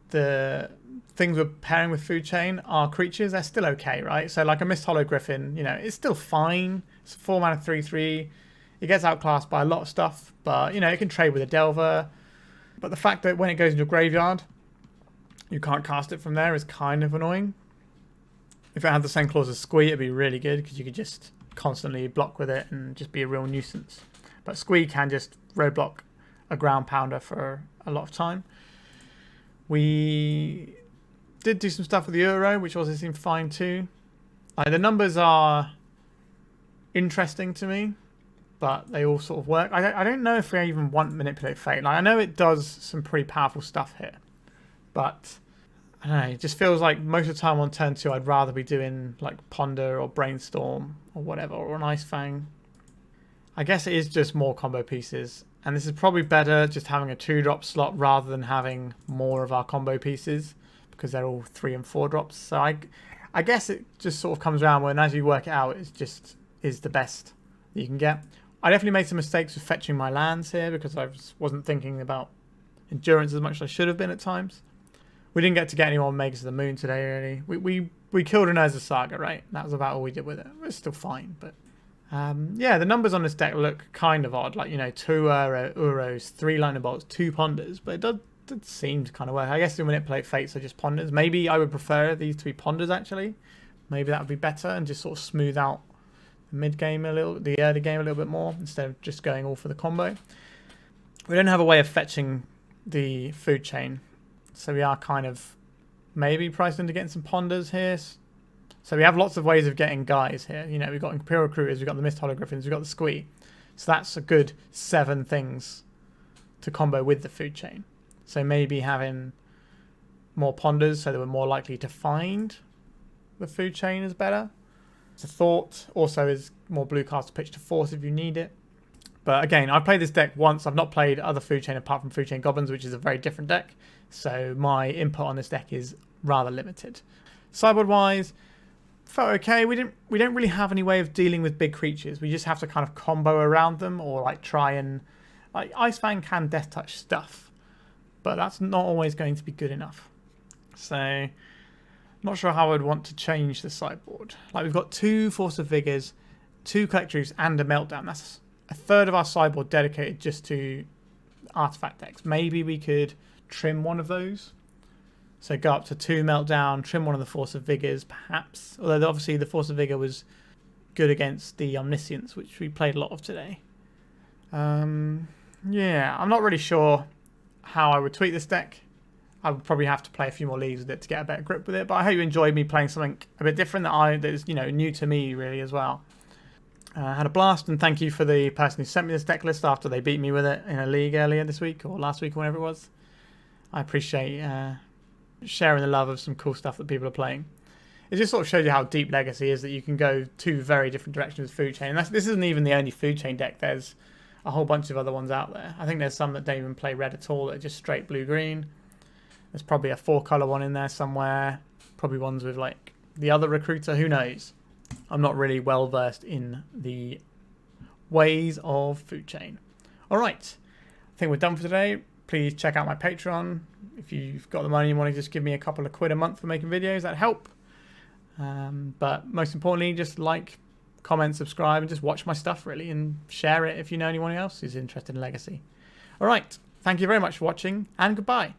the things we're pairing with Foodchain are creatures, they're still okay, right? So like a Misthollow Griffin, it's still fine. It's 4 mana 3/3. It gets outclassed by a lot of stuff, but it can trade with a Delver. But the fact that when it goes into your graveyard, you can't cast it from there is kind of annoying. If it had the same clause as Squee, it'd be really good, because you could just constantly block with it and just be a real nuisance. But Squee can just roadblock a ground pounder for a lot of time. We did do some stuff with the Euro, which also seemed fine too. The numbers are interesting to me, but they all sort of work. I don't know if we even want Manipulate Fate. I know it does some pretty powerful stuff here, but I don't know, it just feels like most of the time on turn 2 I'd rather be doing like Ponder or Brainstorm or whatever, or an Ice-Fang. I guess it is just more combo pieces, and this is probably better just having a 2-drop slot rather than having more of our combo pieces, because they're all 3 and 4 drops. So I guess it just sort of comes around when, as you work it out, it just is the best that you can get. I definitely made some mistakes with fetching my lands here, because I wasn't thinking about endurance as much as I should have been at times. We didn't get to get any more Mages of the Moon today, really. We killed an Urza Saga, right? That was about all we did with it. It was still fine, but yeah, the numbers on this deck look kind of odd. Like, 2 Uros, 3 Lightning Bolts, 2 Ponders, but it does seem to kind of work. I guess the Manipulate Fates are just Ponders. Maybe I would prefer these to be Ponders, actually. Maybe that would be better and just sort of smooth out the mid-game the early game a little bit more, instead of just going all for the combo. We don't have a way of fetching the Foodchain, so we are kind of maybe priced into getting some Ponders here. So we have lots of ways of getting guys here. We've got Imperial Recruiters, we've got the Misthollow Griffins, we've got the Squee. So that's a good 7 things to combo with the Foodchain. So maybe having more Ponders so that we're more likely to find the Foodchain is better. It's a thought. Also is more blue cards to pitch to force if you need it. But again, I've played this deck once. I've not played other Foodchain apart from Foodchain Goblins, which is a very different deck. So my input on this deck is rather limited. Sideboard wise, felt okay. We don't really have any way of dealing with big creatures. We just have to kind of combo around them, or like try and Ice-Fang can death touch stuff, but that's not always going to be good enough. So not sure how I'd want to change the sideboard. We've got 2 Force of Vigors, 2 Collectors, and a Meltdown. That's a third of our sideboard dedicated just to artifact decks. Maybe we could trim one of those. So go up to 2 Meltdown, trim one of the Force of Vigors, perhaps. Although obviously the Force of Vigor was good against the Omniscience, which we played a lot of today. Yeah, I'm not really sure how I would tweak this deck. I would probably have to play a few more leagues with it to get a better grip with it. But I hope you enjoyed me playing something a bit different that is new to me really as well. I had a blast, and thank you for the person who sent me this deck list after they beat me with it in a league earlier this week or last week or whenever it was. I appreciate sharing the love of some cool stuff that people are playing. It just sort of shows you how deep Legacy is, that you can go 2 very different directions with Foodchain. And this isn't even the only Foodchain deck. There's a whole bunch of other ones out there. I think there's some that don't even play red at all, that are just straight blue-green. There's probably a 4-colour one in there somewhere. Probably ones with like the other Recruiter, who knows? I'm not really well versed in the ways of Foodchain. Alright, I think we're done for today. Please check out my Patreon. If you've got the money, you want to just give me a couple of quid a month for making videos, that'd help. But most importantly, just like, comment, subscribe, and just watch my stuff, really, and share it if you know anyone else who's interested in Legacy. All right. Thank you very much for watching, and goodbye.